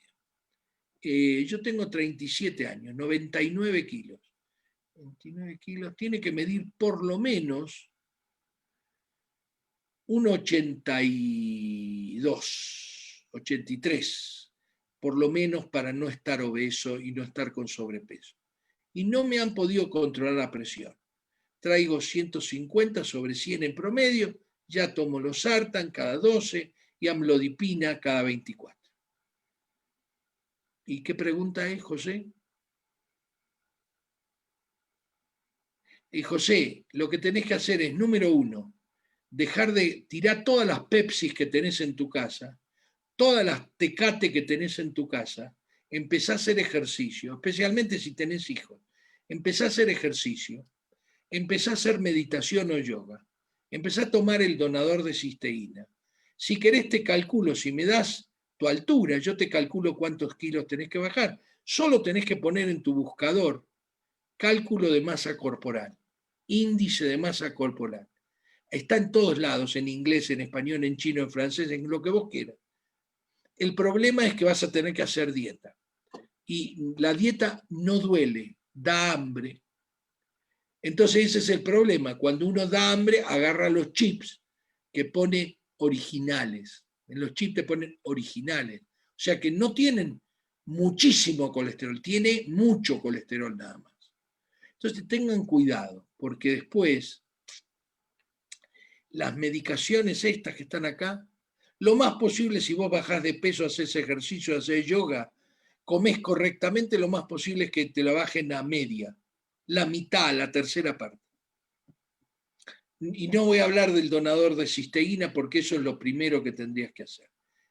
Yo tengo 37 años, 99 kilos. 29 kilos, tiene que medir por lo menos un 82, 83, por lo menos para no estar obeso y no estar con sobrepeso. Y no me han podido controlar la presión. Traigo 150 sobre 100 en promedio, ya tomo losartan cada 12 y amlodipina cada 24. ¿Y qué pregunta es, José? José, lo que tenés que hacer es, número 1, dejar de tirar todas las Pepsis que tenés en tu casa, todas las Tecate que tenés en tu casa, empezá a hacer ejercicio, especialmente si tenés hijos. Empezá a hacer ejercicio, empezá a hacer meditación o yoga, empezá a tomar el donador de cisteína. Si querés te calculo, si me das tu altura, yo te calculo cuántos kilos tenés que bajar. Solo tenés que poner en tu buscador cálculo de masa corporal, índice de masa corporal. Está en todos lados, en inglés, en español, en chino, en francés, en lo que vos quieras. El problema es que vas a tener que hacer dieta. Y la dieta no duele, da hambre. Entonces ese es el problema. Cuando uno da hambre, agarra los chips que pone originales. En los chips te ponen originales. O sea que no tienen muchísimo colesterol, tiene mucho colesterol nada más. Entonces tengan cuidado, porque después las medicaciones estas que están acá, lo más posible si vos bajás de peso, haces ejercicio, haces yoga, comés correctamente, lo más posible es que te la bajen a media, la mitad, la tercera parte. Y no voy a hablar del donador de cisteína porque eso es lo primero que tendrías que hacer.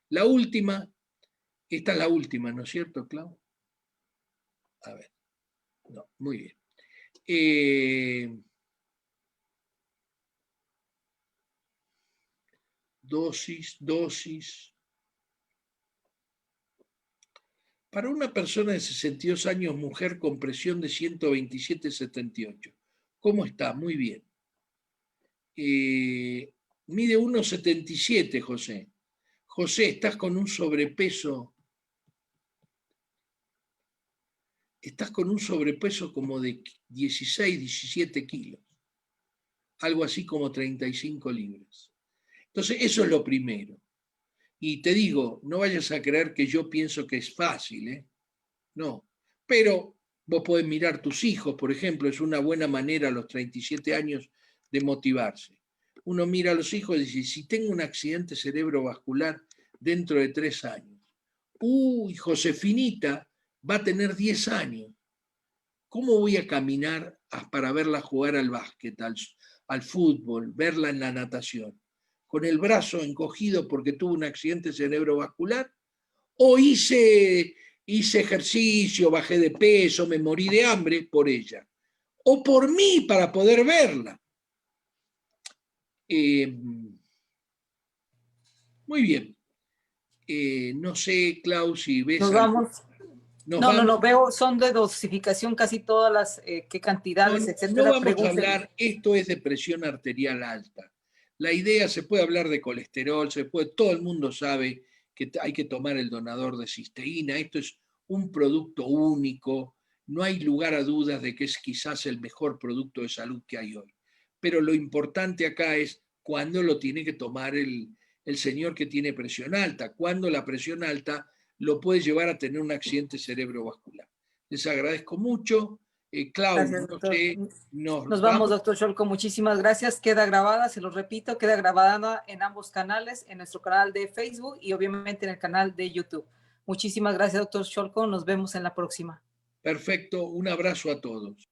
La última, esta es la última, ¿no es cierto, Clau? A ver, no, muy bien. Dosis. Para una persona de 62 años, mujer con presión de 127/78, ¿cómo está? Muy bien. Mide 1,77, José. José, estás con un sobrepeso. Estás con un sobrepeso como de 16, 17 kilos. Algo así como 35 libras. Entonces, eso es lo primero. Y te digo, no vayas a creer que yo pienso que es fácil, ¿eh? No. Pero vos podés mirar tus hijos, por ejemplo, es una buena manera a los 37 años de motivarse. Uno mira a los hijos y dice, si tengo un accidente cerebrovascular dentro de 3 años, Josefinita va a tener 10 años. ¿Cómo voy a caminar para verla jugar al básquet, al fútbol, verla en la natación? ¿Con el brazo encogido porque tuvo un accidente cerebrovascular? ¿O hice ejercicio, bajé de peso, me morí de hambre por ella? ¿O por mí para poder verla? Muy bien. No sé, Klaus, si ves Nos algo. vamos. Nos No, vamos. veo, son de dosificación casi todas las, qué No, cantidades, no etcétera. vamos a Pregunten. hablar, esto es de presión arterial alta. La idea, se puede hablar de colesterol, todo el mundo sabe que hay que tomar el donador de cisteína, esto es un producto único, no hay lugar a dudas de que es quizás el mejor producto de salud que hay hoy. Pero lo importante acá es cuándo lo tiene que tomar el señor que tiene presión alta, cuándo la presión alta lo puede llevar a tener un accidente cerebrovascular. Les agradezco mucho. Clau, Gracias, no doctor. sé, nos Nos vamos, vamos. doctor Cholco. Muchísimas gracias. Queda grabada, se lo repito, queda grabada en ambos canales, en nuestro canal de Facebook y obviamente en el canal de YouTube. Muchísimas gracias, doctor Cholco. Nos vemos en la próxima. Perfecto, un abrazo a todos.